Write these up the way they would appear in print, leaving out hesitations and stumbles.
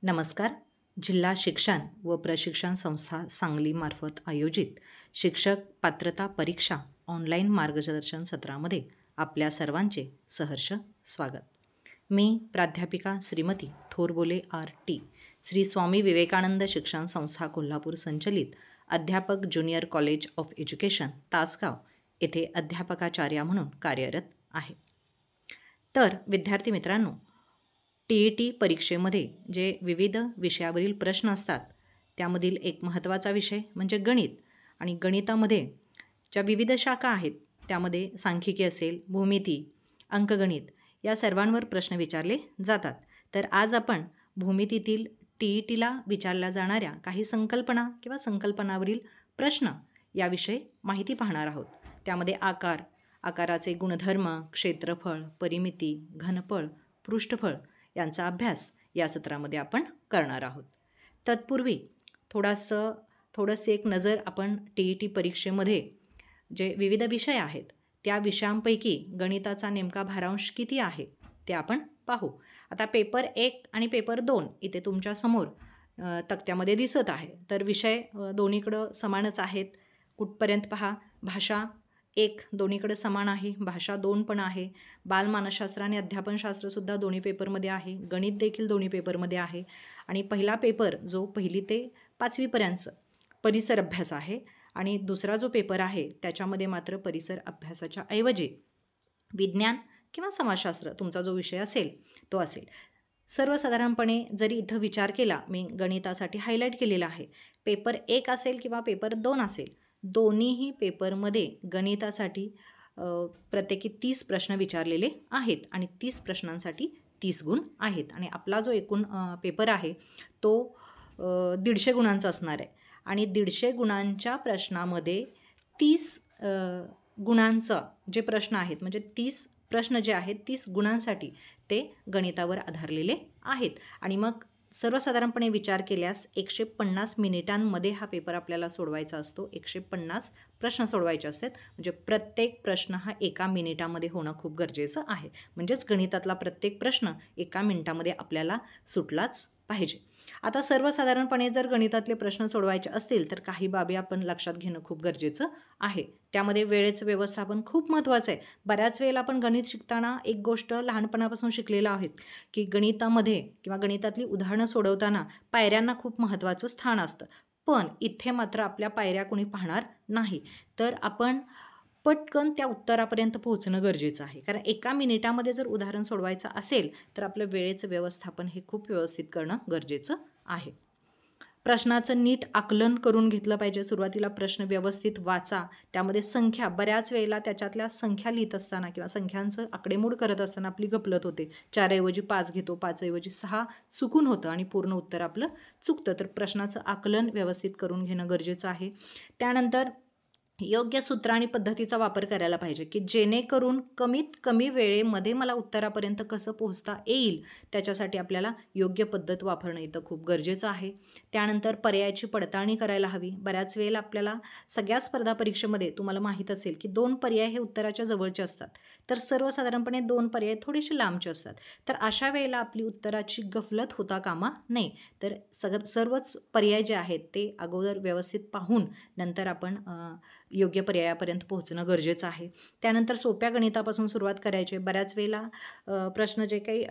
नमस्कार. जिल्हा शिक्षण व प्रशिक्षण संस्था सांगलीमार्फत आयोजित शिक्षक पात्रता परीक्षा ऑनलाईन मार्गदर्शन सत्रामध्ये आपल्या सर्वांचे सहर्ष स्वागत. मी प्राध्यापिका श्रीमती थोरबोले RT, श्री स्वामी विवेकानंद शिक्षण संस्था कोल्हापूर संचलित अध्यापक junior college of education Tasgaon येथे अध्यापकाचार्या म्हणून कार्यरत आहे. तर विद्यार्थी मित्रांनो, TET परीक्षेमध्ये जे विविध विषयावरील प्रश्न असतात त्यामधील एक महत्त्वाचा विषय म्हणजे गणित. आणि गणितामध्ये ज्या विविध शाखा आहेत त्यामध्ये सांख्यिकी असेल, भूमिती, अंकगणित या सर्वांवर प्रश्न विचारले जातात. तर आज आपण भूमितीतील TETला विचारल्या जाणाऱ्या काही संकल्पना किंवा संकल्पनावरील प्रश्न याविषयी माहिती पाहणार आहोत. त्यामध्ये आकार, आकाराचे गुणधर्म, क्षेत्रफळ, परिमिती, घनफळ, पृष्ठफळ यांचा अभ्यास या सत्रामध्ये आपण करणार आहोत. तत्पूर्वी थोडंसं एक नजर आपण TET परीक्षेमध्ये जे विविध विषय आहेत त्या विषयांपैकी गणिताचा नेमका भारांश किती आहे ते आपण पाहू. आता पेपर 1 आणि पेपर 2 इथे तुमच्यासमोर तक्त्यामध्ये दिसत आहे. तर विषय दोन्हीकडं समानच आहेत. कुठपर्यंत पहा, भाषा 1 दोन्हीकडे समान आहे, भाषा 2 पण आहे, बालमानसशास्त्र आणि अध्यापनशास्त्रसुद्धा दोन्ही पेपरमध्ये आहे, गणित देखील दोन्ही पेपरमध्ये आहे. आणि पहिला पेपर जो 1ली ते 5वीपर्यंतचं परिसर अभ्यास आहे आणि दुसरा जो पेपर आहे त्याच्यामध्ये मात्र परिसर अभ्यासाच्या ऐवजी विज्ञान किंवा समाजशास्त्र तुमचा जो विषय असेल तो असेल. सर्वसाधारणपणे जरी इथं विचार केला, मी गणितासाठी हायलाईट केलेला आहे, पेपर 1 असेल किंवा पेपर 2 असेल, दोन्हीही पेपरमध्ये गणितासाठी प्रत्येकी 30 प्रश्न विचारलेले आहेत आणि 30 प्रश्नांसाठी 30 गुण आहेत. आणि आपला जो एकूण पेपर आहे तो 150 गुणांचा असणार आहे. आणि 150 गुणांच्या प्रश्नामध्ये 30 गुणांचं जे प्रश्न आहेत, म्हणजे 30 प्रश्न जे आहेत 30 गुणांसाठी ते गणितावर आधारलेले आहेत. आणि मग सर्वसाधारणपणे विचार केल्यास 150 मिनिटांमध्ये हा पेपर आपल्याला सोडवायचा असतो. 150 प्रश्न सोडवायचे असतात, म्हणजे प्रत्येक प्रश्न हा 1 मिनिटामध्ये होणं खूप गरजेचं आहे. म्हणजेच गणितातला प्रत्येक प्रश्न 1 मिनिटामध्ये आपल्याला सुटलाच पाहिजे. आता सर्वसाधारणपणे जर गणितातले प्रश्न सोडवायचे असतील तर काही बाबी आपण लक्षात घेणं खूप गरजेचं आहे. त्यामध्ये वेळेचं व्यवस्थापन खूप महत्त्वाचं आहे. बऱ्याच वेळेला आपण गणित शिकताना एक गोष्ट लहानपणापासून शिकलेलं आहोत की गणितामध्ये किंवा गणितातली उदाहरणं सोडवताना पायऱ्यांना खूप महत्त्वाचं स्थान असतं. पण इथे मात्र आपल्या पायऱ्या कोणी पाहणार नाही. तर आपण पटकन त्या उत्तरापर्यंत पोहोचणं गरजेचं आहे. कारण 1 मिनिटामध्ये जर उदाहरण सोडवायचं असेल तर आपलं वेळेचं व्यवस्थापन हे खूप व्यवस्थित करणं गरजेचं आहे. प्रश्नाचं नीट आकलन करून घेतलं पाहिजे. सुरुवातीला प्रश्न व्यवस्थित वाचा. त्यामध्ये संख्या, बऱ्याच वेळेला त्याच्यातल्या संख्या लिहित असताना किंवा संख्यांचं आकडेमोड करत असताना आपली गफलत होते. 4 ऐवजी 5 घेतो, 5 ऐवजी 6 चुकून होतं आणि पूर्ण उत्तर आपलं चुकतं. तर प्रश्नाचं आकलन व्यवस्थित करून घेणं गरजेचं आहे. त्यानंतर योग्य सूत्र आणि पद्धतीचा वापर करायला पाहिजे की जेणेकरून कमीत कमी वेळेमध्ये मला उत्तरापर्यंत कसं पोहोचता येईल त्याच्यासाठी आपल्याला योग्य पद्धत वापरणं इथं खूप गरजेचं आहे. त्यानंतर पर्यायाची पडताळणी करायला हवी. बऱ्याच वेळेला आपल्याला सगळ्या स्पर्धा परीक्षेमध्ये तुम्हाला माहीत असेल की 2 पर्याय हे उत्तराच्या जवळचे असतात, तर सर्वसाधारणपणे 2 पर्याय थोडेसे लांबचे असतात. तर अशा वेळेला आपली उत्तराची गफलत होता कामा नये. तर सर्वच पर्याय जे आहेत ते अगोदर व्यवस्थित पाहून नंतर आपण योग्य पर्यायापर्यंत पोहोचणं गरजेचं आहे. त्यानंतर सोप्या गणितापासून सुरुवात करायची. बऱ्याच वेळेला प्रश्न जे काही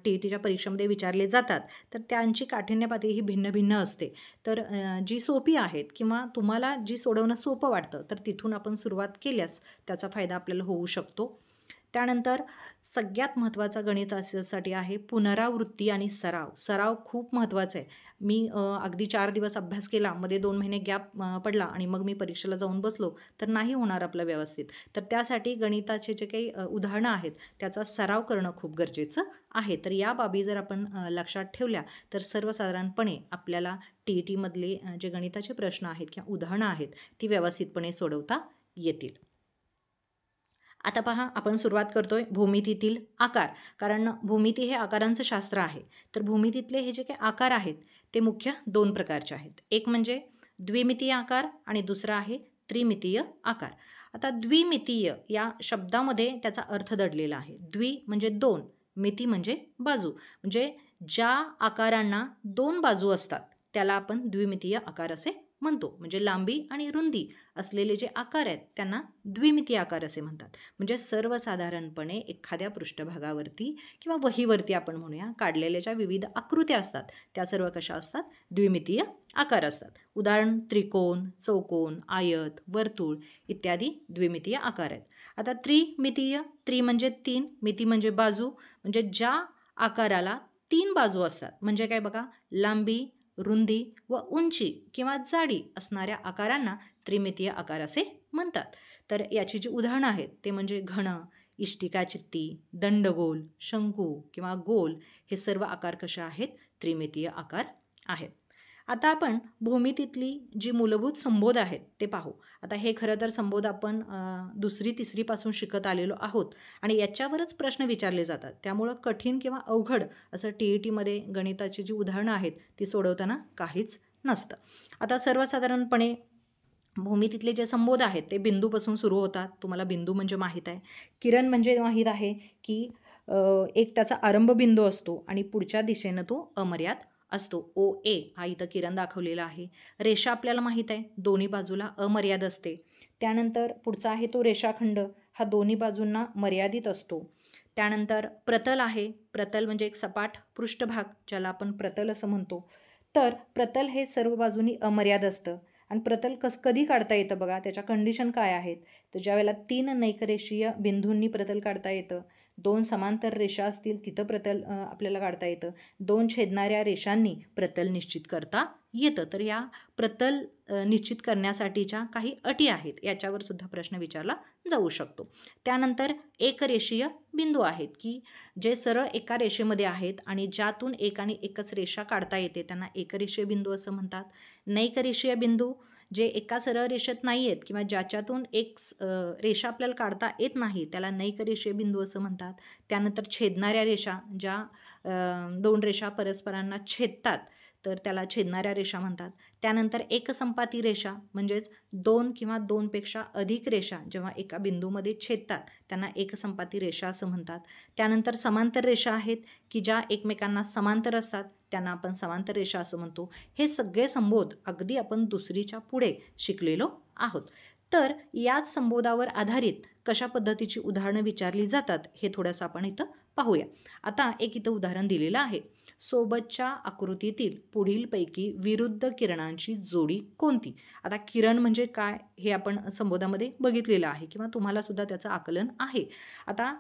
TETच्या परीक्षेमध्ये विचारले जातात तर त्यांची काठिण्य पातळी ही भिन्न भिन्न असते. तर जी सोपी आहेत किंवा तुम्हाला जी सोडवणं सोपं वाटतं तर तिथून आपण सुरुवात केल्यास त्याचा फायदा आपल्याला होऊ शकतो. त्यानंतर सगळ्यात महत्त्वाचा गणितासाठी आहे पुनरावृत्ती आणि सराव. सराव खूप महत्त्वाचा आहे. मी अगदी 4 दिवस अभ्यास केला, मध्ये 2 महिने गॅप पडला आणि मग मी परीक्षेला जाऊन बसलो तर नाही होणार आपलं व्यवस्थित. तर त्यासाठी गणिताचे जे काही उदाहरणं आहेत त्याचा सराव करणं खूप गरजेचं आहे. तर या बाबी जर आपण लक्षात ठेवल्या तर सर्वसाधारणपणे आपल्याला TETमधले जे गणिताचे प्रश्न आहेत किंवा उदाहरणं आहेत ती व्यवस्थितपणे सोडवता येतील. आता पहा, आपण सुरुवात करतोय भूमितीतील आकार. कारण भूमिती हे आकारांचं शास्त्र आहे. तर भूमितीतले हे जे काही आकार आहेत ते मुख्य 2 प्रकारचे आहेत. एक म्हणजे द्विमितीय आकार आणि दुसरा आहे त्रिमितीय आकार. आता द्विमितीय या शब्दामध्ये त्याचा अर्थ दडलेला आहे. द्वि म्हणजे 2, मिती म्हणजे बाजू, म्हणजे ज्या आकारांना 2 बाजू असतात त्याला आपण द्विमितीय आकार असे म्हणतो. म्हणजे लांबी आणि रुंदी असलेले जे आकार आहेत त्यांना द्विमितीय आकार असे म्हणतात. म्हणजे सर्वसाधारणपणे एखाद्या पृष्ठभागावरती किंवा वहीवरती आपण म्हणूया काढलेल्या ज्या विविध आकृत्या असतात त्या सर्व कशा असतात? द्विमितीय आकार असतात. उदाहरण त्रिकोण, चौकोन, आयत, वर्तुळ इत्यादी द्विमितीय आकार आहेत. आता त्रिमितीय, त्रि म्हणजे 3, मिती म्हणजे बाजू, म्हणजे ज्या आकाराला 3 बाजू असतात. म्हणजे काय बघा, लांबी, रुंदी व उंची किंवा जाडी असणाऱ्या आकारांना त्रिमितीय आकार असे म्हणतात. तर याची जी उदाहरणं आहेत ते म्हणजे घन, इष्टिकाचित्ती, दंडगोल, शंकू किंवा गोल हे सर्व आकार कसे आहेत? त्रिमितीय आकार आहेत. आता आपण भूमितीतली जी मूलभूत संबोध आहेत ते पाहू. आता हे खरं तर संबोध आपण 2री-3रीपासून शिकत आलेलो आहोत आणि याच्यावरच प्रश्न विचारले जातात. त्यामुळं कठीण किंवा अवघड असं TETमध्ये गणिताची जी उदाहरणं आहेत ती सोडवताना काहीच नसतं. आता सर्वसाधारणपणे भूमितीतले जे संबोध आहेत ते बिंदूपासून सुरू होतात. तुम्हाला बिंदू म्हणजे माहीत आहे. किरण म्हणजे माहीत आहे की एक त्याचा आरंभ बिंदू असतो आणि पुढच्या दिशेनं तो अमर्याद असतो. OA हा इथं किरण दाखवलेला आहे. रेषा आपल्याला माहीत आहे दोन्ही बाजूला अमर्याद असते. त्यानंतर पुढचा आहे तो रेषाखंड, हा दोन्ही बाजूंना मर्यादित असतो. त्यानंतर प्रतल आहे. प्रतल म्हणजे एक सपाट पृष्ठभाग ज्याला आपण प्रतल असं म्हणतो. तर प्रतल हे सर्व बाजूंनी अमर्याद असतं आणि प्रतल कधी काढता येतं बघा, त्याच्या कंडिशन काय आहेत? तर ज्यावेळेला 3 नैकरेषीय बिंदूंनी प्रतल काढता येतं, 2 समांतर रेषा असतील तिथं प्रतल आपल्याला काढता येतं, 2 छेदणाऱ्या रेषांनी प्रतल निश्चित करता येतं. तर या प्रतल निश्चित करण्यासाठीच्या काही अटी आहेत, याच्यावर सुद्धा प्रश्न विचारला जाऊ शकतो. त्यानंतर एकरेषीय बिंदू आहेत की जे सरळ एका रेषेमध्ये आहेत आणि ज्यातून एक आणि एकच रेषा काढता येते त्यांना एकरेषीय बिंदू असं म्हणतात. नैकरेषीय बिंदू जे एका सरळ रेषेत नाही आहेत किंवा ज्याच्यातून एक रेषा आपल्याला काढता येत नाही त्याला नैकरेषीय बिंदू असं म्हणतात. त्यानंतर छेदणाऱ्या रेषा, ज्या 2 रेषा परस्परांना छेदतात तर त्याला छेदणाऱ्या रेषा म्हणतात. त्यानंतर एकसंपाती रेषा म्हणजेच 2 किंवा 2पेक्षा अधिक रेषा जेव्हा एका बिंदूमध्ये छेदतात त्यांना एकसंपाती रेषा असं म्हणतात. त्यानंतर समांतर रेषा आहेत की ज्या एकमेकांना समांतर असतात त्यांना आपण समांतर रेषा असं म्हणतो. हे सगळे संबोध अगदी आपण 2रीच्या पुढे शिकलेलो आहोत. तर याच संबोधावर आधारित कशा पद्धतीची उदाहरणं विचारली जातात हे थोडंसं आपण इथं पाहूया. आता एक इथं उदाहरण दिलेलं आहे. सोबतच्या आकृतीतील पुढीलपैकी विरुद्ध किरणांची जोडी कोणती? आता किरण म्हणजे काय हे आपण संबोधामध्ये बघितलेलं आहे किंवा तुम्हाला सुद्धा त्याचं आकलन आहे. आता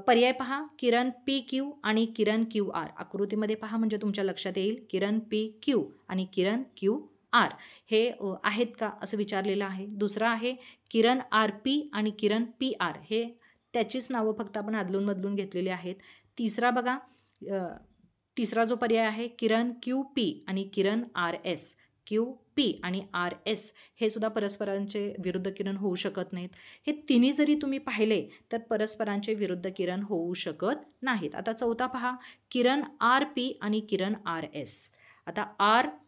पर्याय पहा, किरण PQ आणि किरण QR. आकृतीमध्ये पहा म्हणजे तुमच्या लक्षात येईल. किरण PQ आणि किरण QR हे आहेत का असं विचारलेलं आहे. दुसरं आहे किरण RP आणि किरण PR. हे त्याचीच नावं फक्त आपण अदलून घेतलेली आहेत. तिसरा बघा, तिसरा जो पर्याय आहे किरण QP आणि किरण RS. QP आणि RS हे सुद्धा परस्परांचे विरुद्ध किरण होऊ शकत नाहीत. हे तिन्ही जरी तुम्ही पाहिले तर परस्परांचे विरुद्ध किरण होऊ शकत नाहीत. आता चौथा पहा, किरण RP आणि किरण RS. आता RP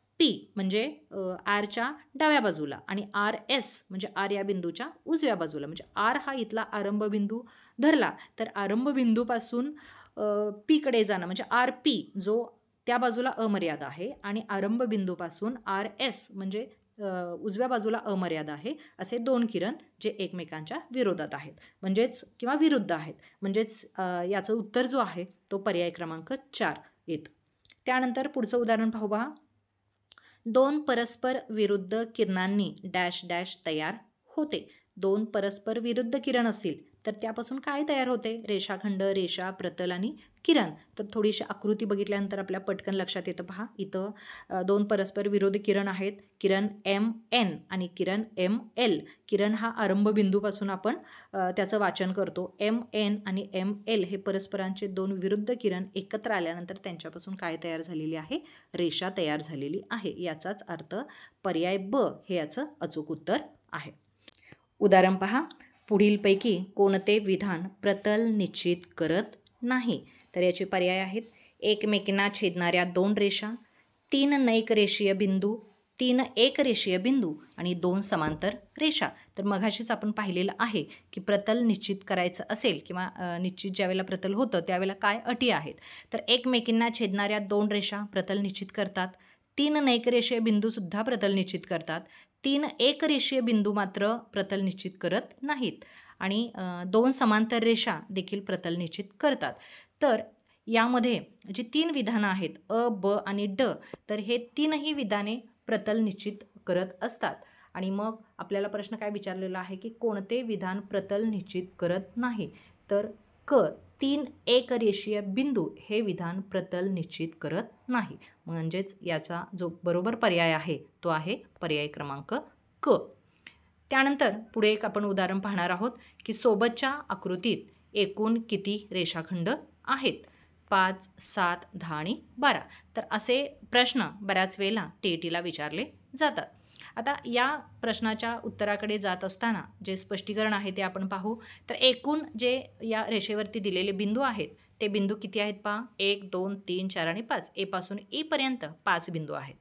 म्हणजे Rच्या डाव्या बाजूला आणि RS म्हणजे R या बिंदूच्या उजव्या बाजूला. म्हणजे R हा इथला आरंभ बिंदू धरला तर आरंभ बिंदूपासून Pकडे जाणं म्हणजे RP जो त्या बाजूला अमर्याद आहे आणि आरंभ बिंदूपासून RS म्हणजे उजव्या बाजूला अमर्याद आहे, असे 2 किरण जे एकमेकांच्या विरोधात आहेत म्हणजेच किंवा विरुद्ध आहेत. म्हणजेच याचं उत्तर जो आहे तो पर्याय क्रमांक 4 येतं. त्यानंतर पुढचं उदाहरण पाहू बघा. 2 परस्पर विरुद्ध किरणांनी डॅश डॅश तयार होते. 2 परस्पर विरुद्ध किरण असतील तर त्यापासून काय तयार होते? रेषाखंड, रेषा, प्रतल आणि किरण. तर थोडीशी आकृती बघितल्यानंतर आपल्या पटकन लक्षात येतं. पहा इथं 2 परस्पर विरोधी किरण आहेत. किरण MN आणि किरण ML. किरण हा आरंभ बिंदूपासून आपण त्याचं वाचन करतो. MN आणि ML हे परस्परांचे 2 विरुद्ध किरण एकत्र आल्यानंतर त्यांच्यापासून काय तयार झालेली आहे? रेषा तयार झालेली आहे. याचाच अर्थ पर्याय ब हे याचं अचूक उत्तर आहे. उदाहरण पहा, पुढीलपैकी कोणते विधान प्रतल निश्चित करत नाही? तर याचे पर्याय आहेत एकमेकींना छेदणाऱ्या 2 रेषा, 3 नैकरेषीय बिंदू, 3 एकरेषीय बिंदू आणि 2 समांतर रेषा. तर मघाशीच आपण पाहिलेलं आहे की प्रतल निश्चित करायचं असेल किंवा निश्चित ज्यावेळेला प्रतल होतं त्यावेळेला काय अटी आहेत. तर एकमेकींना छेदणाऱ्या 2 रेषा प्रतल निश्चित करतात. 3 नैकरेषीय बिंदूसुद्धा प्रतल निश्चित करतात. 3 एकरेषीय बिंदू मात्र प्रतल निश्चित करत नाहीत आणि 2 समांतर रेषा देखील प्रतल निश्चित करतात. तर यामध्ये जी 3 विधानं आहेत अ, ब आणि ड, तर हे 3ही विधाने प्रतल निश्चित करत असतात. आणि मग आपल्याला प्रश्न काय विचारलेला आहे की कोणते विधान प्रतल निश्चित करत नाही. तर क 3 एकरेषीय बिंदू हे विधान प्रतल निश्चित करत नाही. म्हणजेच याचा जो बरोबर पर्याय आहे तो आहे पर्याय क्रमांक क. त्यानंतर पुढे एक आपण उदाहरण पाहणार आहोत की सोबतच्या आकृतीत एकूण किती रेषाखंड आहेत. 5, 7, 10 आणि 12. तर असे प्रश्न बऱ्याच वेळेला TETला विचारले जातात. आता या प्रश्नाच्या उत्तराकडे जात असताना जे स्पष्टीकरण आहे ते आपण पाहू. तर एकूण जे या रेषेवरती दिलेले बिंदू आहेत ते बिंदू किती आहेत पहा. 1, 2, 3, 4 आणि 5. ए पासून ई पर्यंत 5 बिंदू आहेत.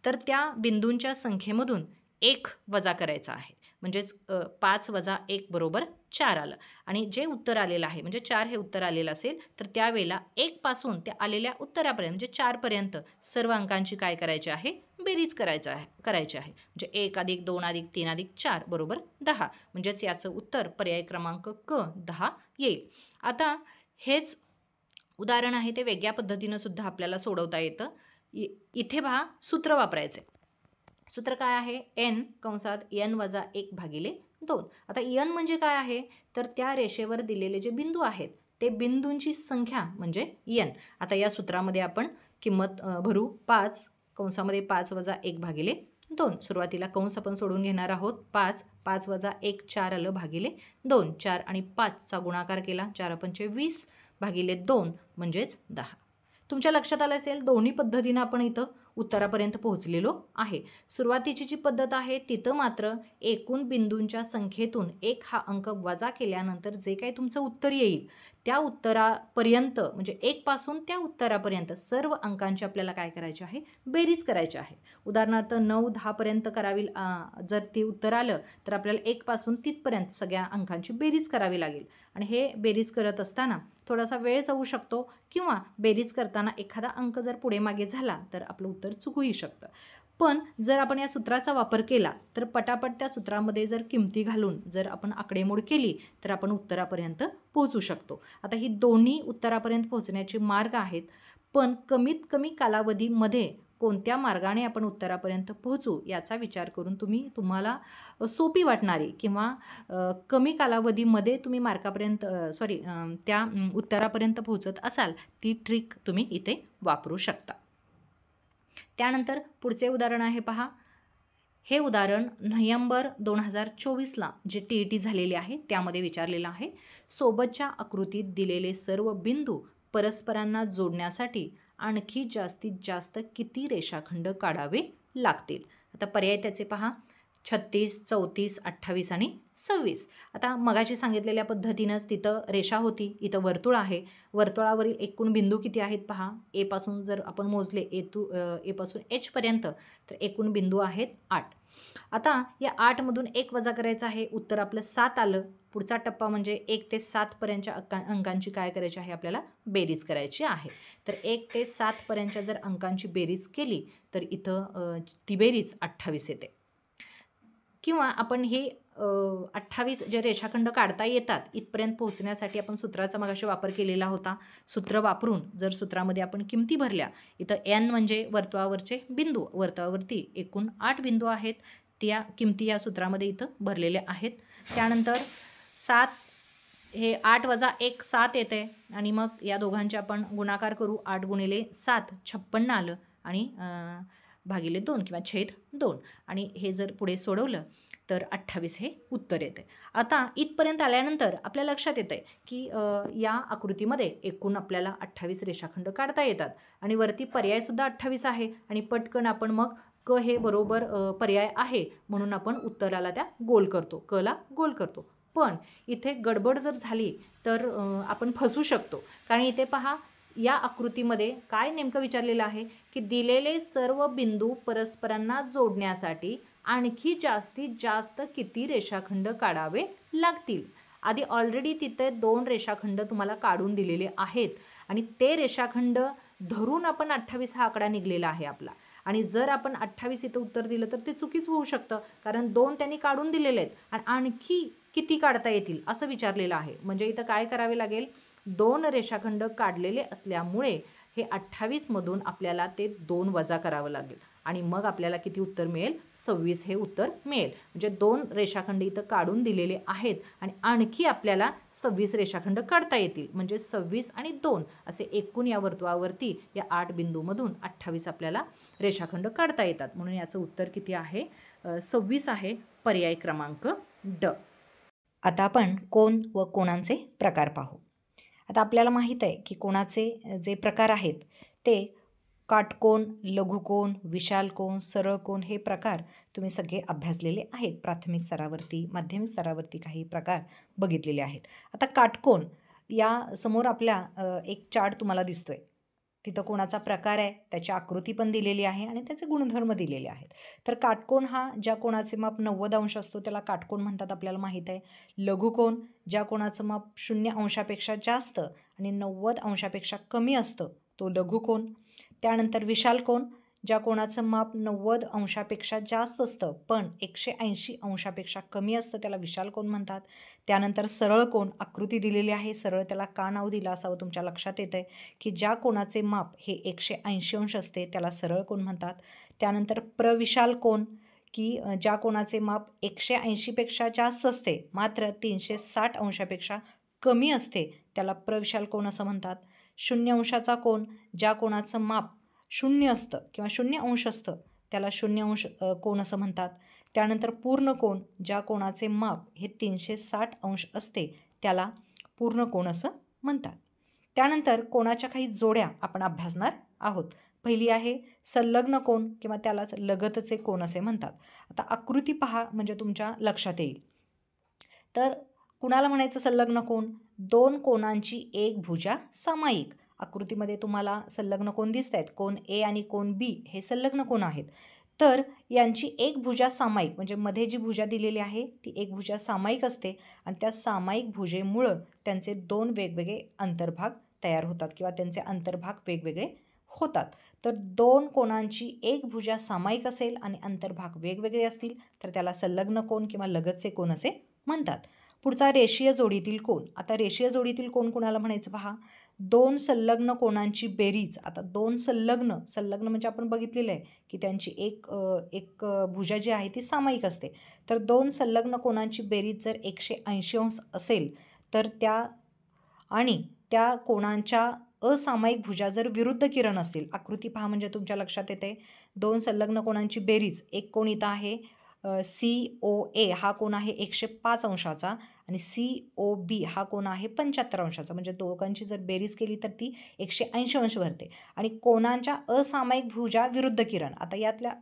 तर त्या बिंदूंच्या संख्येमधून 1 वजा करायचा आहे. म्हणजेच 5 वजा 1 बरोबर 4 आलं. आणि जे उत्तर आलेलं आहे म्हणजे 4 हे उत्तर आलेलं असेल तर त्यावेळेला 1 पासून त्या आलेल्या उत्तरापर्यंत म्हणजे 4 पर्यंत सर्व अंकांची काय करायची आहे, बेरीज करायची आहे. म्हणजे 1 अधिक 2 अधिक 3 अधिक 4 बरोबर 10. म्हणजेच याचं उत्तर पर्याय क्रमांक क 10 येईल. आता हेच उदाहरण आहे ते वेगळ्या पद्धतीनं सुद्धा आपल्याला सोडवता येतं. इथे पहा सूत्र वापरायचे. सूत्र काय आहे, n कंसात n वजा 1 भागिले 2. आता n म्हणजे काय आहे तर त्या रेषेवर दिलेले जे बिंदू आहेत ते बिंदूंची संख्या म्हणजे n. आता या सूत्रामध्ये आपण किंमत भरू. 5 कंसामध्ये 5 वजा 1 भागिले 2. सुरुवातीला कंस आपण सोडून घेणार आहोत. 5 वजा 1 4 आलं भागिले 2. 4 आणि 5चा गुणाकार केला. 4 पंचे 20 भागिले 2 म्हणजेच 10. तुमच्या लक्षात आलं असेल दोन्ही पद्धतीनं आपण इथं उत्तरापर्यंत पोहोचलेलो आहे. सुरुवातीची जी पद्धत आहे तिथं मात्र एकूण बिंदूंच्या संख्येतून 1 हा अंक वजा केल्यानंतर जे काही तुमचं उत्तर येईल त्या उत्तरापर्यंत म्हणजे 1 पासून त्या उत्तरापर्यंत सर्व अंकांची आपल्याला काय करायची आहे, बेरीज करायची आहे. उदाहरणार्थ 9, 10 पर्यंत करावी. जर ते उत्तर आलं तर आपल्याला 1 पासून तिथपर्यंत सगळ्या अंकांची बेरीज करावी लागेल. आणि हे बेरीज करत असताना थोडासा वेळ जाऊ शकतो किंवा बेरीज करताना एखादा अंक जर पुढे मागे झाला तर आपलं उत्तर चुकूही शकतं. पण जर आपण या सूत्राचा वापर केला तर पटापट त्या सूत्रामध्ये जर किमती घालून जर आपण आकडेमोड केली तर आपण उत्तरापर्यंत पोहोचू शकतो. आता ही दोन्ही उत्तरापर्यंत पोहोचण्याचे मार्ग आहेत. पण कमीत कमी कालावधीमध्ये कोणत्या मार्गाने आपण उत्तरापर्यंत पोहोचू याचा विचार करून तुम्हाला सोपी वाटणारी किंवा कमी कालावधीमध्ये तुम्ही त्या उत्तरापर्यंत पोहोचत असाल ती ट्रिक तुम्ही इथे वापरू शकता. त्यानंतर पुढचे उदाहरण आहे पहा. हे उदाहरण नोव्हेंबर 2024ला जे TET झालेले आहे त्यामध्ये विचारलेलं आहे. सोबतच्या आकृतीत दिलेले सर्व बिंदू परस्परांना जोडण्यासाठी आणखी जास्तीत जास्त किती रेषाखंड काढावे लागतील. आता पर्याय त्याचे पहा. 36, 34, 28 आणि 26. आता मगाशी सांगितलेल्या पद्धतीनंच तिथं रेषा होती, इथं वर्तुळ आहे. वर्तुळावरील एकूण बिंदू किती आहेत पहा. ए पासून जर आपण मोजले ए पासून H पर्यंत तर एकूण बिंदू आहेत 8. आता या 8मधून 1 वजा करायचं आहे. उत्तर आपलं 7 आलं. पुढचा टप्पा म्हणजे 1 ते 7 पर्यंतच्या अंकांची काय करायची आहे, आपल्याला बेरीज करायची आहे. तर 1 ते 7 पर्यंतच्या जर अंकांची बेरीज केली तर इथं ती बेरीज 28 येते. किंवा आपण हे 28 जे रेषाखंड काढता येतात इथपर्यंत पोहोचण्यासाठी आपण सूत्राचा मगाशी वापर केलेला होता. सूत्र वापरून जर सूत्रामध्ये आपण किमती भरल्या, इथं n म्हणजे वर्तुळावरचे बिंदू, वर्तुळावरती एकूण 8 बिंदू आहेत, त्या किमती या सूत्रामध्ये इथं भरलेल्या आहेत. त्यानंतर 7 हे 8 वजा 1 7 येते आणि मग या दोघांचे आपण गुणाकार करू. 8 गुणिले 7 56 आलं आणि भागिले 2 किंवा छेद 2 आणि हे जर पुढे सोडवलं तर 28 हे उत्तर येते. आता इथपर्यंत आल्यानंतर आपल्या लक्षात येतं की या आकृतीमध्ये एकूण आपल्याला 28 रेषाखंड काढता येतात आणि वरती पर्यायसुद्धा 28 आहे आणि पटकन आपण मग क हे बरोबर पर्याय आहे म्हणून आपण उत्तराला त्या गोल करतो, कला गोल करतो. पण इथे गडबड जर झाली तर आपण फसू शकतो. कारण इथे पहा, या आकृतीमध्ये काय नेमकं विचारलेलं आहे की दिलेले सर्व बिंदू परस्परांना जोडण्यासाठी आणखी जास्तीत जास्त किती रेषाखंड काढावे लागतील. आधी ऑलरेडी तिथे 2 रेषाखंड तुम्हाला काढून दिलेले आहेत आणि ते रेषाखंड धरून आपण 28 हा आकडा निघलेला आहे आपला. आणि जर आपण 28 इथं उत्तर दिलं तर ते चुकीच होऊ शकतं, कारण 2 त्यांनी काढून दिलेले आहेत आणि आणखी किती काढता येतील असं विचारलेलं आहे. म्हणजे इथं काय करावे लागेल, 2 रेषाखंड काढलेले असल्यामुळे हे 28 मधून आपल्याला ते 2 वजा करावं लागेल आणि मग आपल्याला किती उत्तर मिळेल, 26 हे उत्तर मिळेल. म्हणजे 2 रेषाखंड इथं काढून दिलेले आहेत आणि आणखी आपल्याला 26 रेषाखंड काढता येतील. म्हणजे 26 आणि 2 असे एकूण या वर्तुळावरती या 8 बिंदूमधून 28 आपल्याला रेषाखंड काढता येतात. म्हणून याचं उत्तर किती आहे, 26 आहे, पर्याय क्रमांक ड. आता आपण कोन व कोनांचे प्रकार पाहू. आता आपल्याला माहीत आहे की कोनाचे जे प्रकार आहेत ते काटकोन, लघुकोन, विशाल कोन, सरळ कोन हे प्रकार तुम्ही सगळे अभ्यासलेले आहेत. प्राथमिक स्तरावरती, माध्यमिक स्तरावरती काही प्रकार बघितलेले आहेत. आता काटकोन, या समोर आपल्या एक चार्ट तुम्हाला दिसतोय. तिथं कोणाचा प्रकार आहे, त्याची आकृती पण दिलेली आहे आणि त्याचे गुणधर्म दिलेले आहेत. तर काटकोन हा ज्या कोणाचे माप 90 अंश असतो त्याला काटकोन म्हणतात, आपल्याला माहीत आहे. लघुकोन ज्या कोणाचं माप 0 अंशापेक्षा जास्त आणि 90 अंशापेक्षा कमी असतं तो लघुकोन. त्यानंतर विशाल कोन ज्या कोणाचं माप 90 अंशापेक्षा जास्त असतं पण 180 अंशापेक्षा कमी असतं त्याला विशाल कोन म्हणतात. त्यानंतर सरळ कोन, आकृती दिलेली आहे, सरळ त्याला का नाव दिलं असावं तुमच्या लक्षात येतं आहे की ज्या कोणाचे माप हे 180 अंश असते त्याला सरळ कोन म्हणतात. त्यानंतर प्रविशाल कोन की ज्या कोणाचे माप 180पेक्षा जास्त असते मात्र 360 अंशापेक्षा कमी असते त्याला प्रविशाल कोन असं म्हणतात. 0 अंशाचा कोन ज्या कोणाचं माप 0 असतं किंवा 0 अंश असतं त्याला 0 अंश कोन असं म्हणतात. त्यानंतर पूर्ण कोन ज्या कोणाचे माप हे 360 अंश असते त्याला पूर्ण कोन असं म्हणतात. त्यानंतर कोणाच्या काही जोड्या आपण अभ्यासणार आहोत. पहिली आहे संलग्न कोन किंवा त्यालाच लगतचे कोन असे म्हणतात. आता आकृती पहा म्हणजे तुमच्या लक्षात येईल. तर कुणाला म्हणायचं संलग्न कोन, 2 कोनांची एक भुजा सामायिक. आकृतीमध्ये तुम्हाला संलग्न कोन दिसत आहेत, कोन ए आणि कोन बी हे संलग्न कोन आहेत. तर यांची एक भुजा सामायिक म्हणजे मध्ये जी भुजा दिलेली आहे ती एक भुजा सामायिक असते आणि त्या सामायिक भुजेमुळं त्यांचे 2 वेगवेगळे अंतर्भाग तयार होतात किंवा त्यांचे अंतर्भाग वेगवेगळे होतात. तर 2 कोनांची एक भुजा सामायिक असेल आणि अंतर्भाग वेगवेगळे असतील तर त्याला संलग्न कोन किंवा लगतचे कोन असे म्हणतात. पुढचा रेषीय जोडीतील कोन. आता रेषीय जोडीतील कोन कुणाला म्हणायचं पहा, 2 संलग्न कोनांची बेरीज. आता 2 संलग्न म्हणजे आपण बघितलेलं आहे की त्यांची एक भुजा जी आहे ती सामायिक असते. तर 2 संलग्न कोनांची बेरीज जर 180 अंश असेल तर त्या कोनांच्या असामायिक भुजा जर विरुद्ध किरण असतील, आकृती पहा म्हणजे तुमच्या लक्षात येते. 2 संलग्न कोनांची बेरीज, एक कोन इथं आहे COA हा कोन आहे 105 अंशाचा आणि COB हा कोन आहे 75 अंशाचा. म्हणजे दोघांची जर बेरीज केली तर ती 180 अंश भरते. आणि कोनांच्या असामायिक भुजा विरुद्ध किरण. आता यातल्या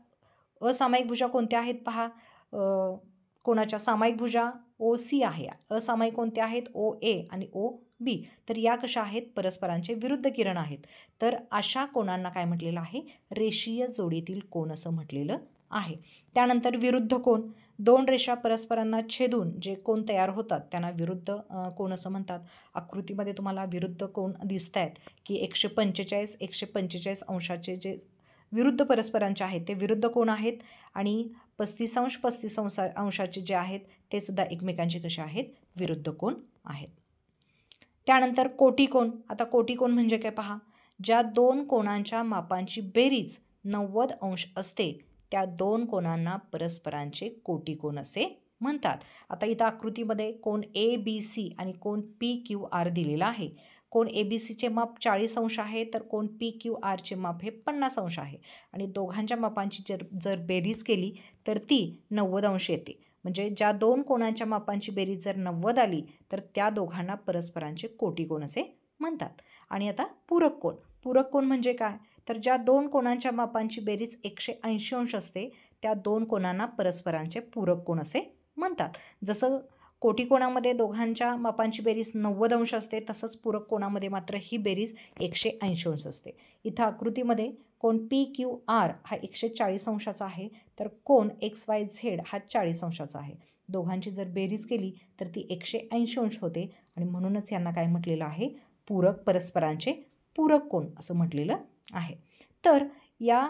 असामायिक भुजा कोणत्या आहेत पहा, कोणाच्या सामायिक भुजा OC आहे, असामायिक कोणत्या आहेत OA आणि OB. तर या कशा आहेत, परस्परांचे विरुद्ध किरण आहेत. तर अशा कोनांना काय म्हटलेलं आहे, रेषीय जोडीतील कोन असं म्हटलेलं आहे. त्यानंतर विरुद्ध कोन, 2 रेषा परस्परांना छेदून जे कोन तयार होतात त्यांना विरुद्ध कोन असं म्हणतात. आकृतीमध्ये तुम्हाला विरुद्ध कोन दिसत आहेत की 145 अंशाचे जे विरुद्ध परस्परांचे आहेत ते विरुद्ध कोन आहेत आणि 35 अंशाचे जे आहेत ते सुद्धा एकमेकांचे कसे आहेत, विरुद्ध कोन आहेत. त्यानंतर कोटिकोन. आता कोटिकोन म्हणजे काय पहा, ज्या 2 कोनांच्या मापांची बेरीज 90 अंश असते त्या 2 कोनांना परस्परांचे कोटिकोन असे म्हणतात. आता इथं आकृतीमध्ये कोन ABC आणि कोन PQR दिलेला आहे. कोन ABCचे माप 40 अंश आहे तर कोन PQRचे माप हे 50 अंश आहे आणि दोघांच्या मापांची जर बेरीज केली तर ती 90 अंश येते. म्हणजे ज्या 2 कोनांच्या मापांची बेरीज जर 90 आली तर त्या दोघांना परस्परांचे कोटिकोन असे म्हणतात. आणि आता पूरक कोन. पूरक कोन म्हणजे काय, तर ज्या 2 कोनांच्या मापांची बेरीज 180 अंश असते त्या 2 कोनांना परस्परांचे पूरक कोन असे म्हणतात. जसं कोटिकोणामध्ये दोघांच्या मापांची बेरीज 90 अंश असते, तसंच पूरक कोणामध्ये मात्र ही बेरीज 180 अंश असते. इथं आकृतीमध्ये कोण PQR हा 140 अंशाचा आहे, तर कोण XYZ हा 40 अंशाचा आहे. दोघांची जर बेरीज केली तर ती 180 अंश होते आणि म्हणूनच यांना काय म्हटलेलं आहे, पूरक परस्परांचे पूरक कोण असं म्हटलेलं आहे. तर या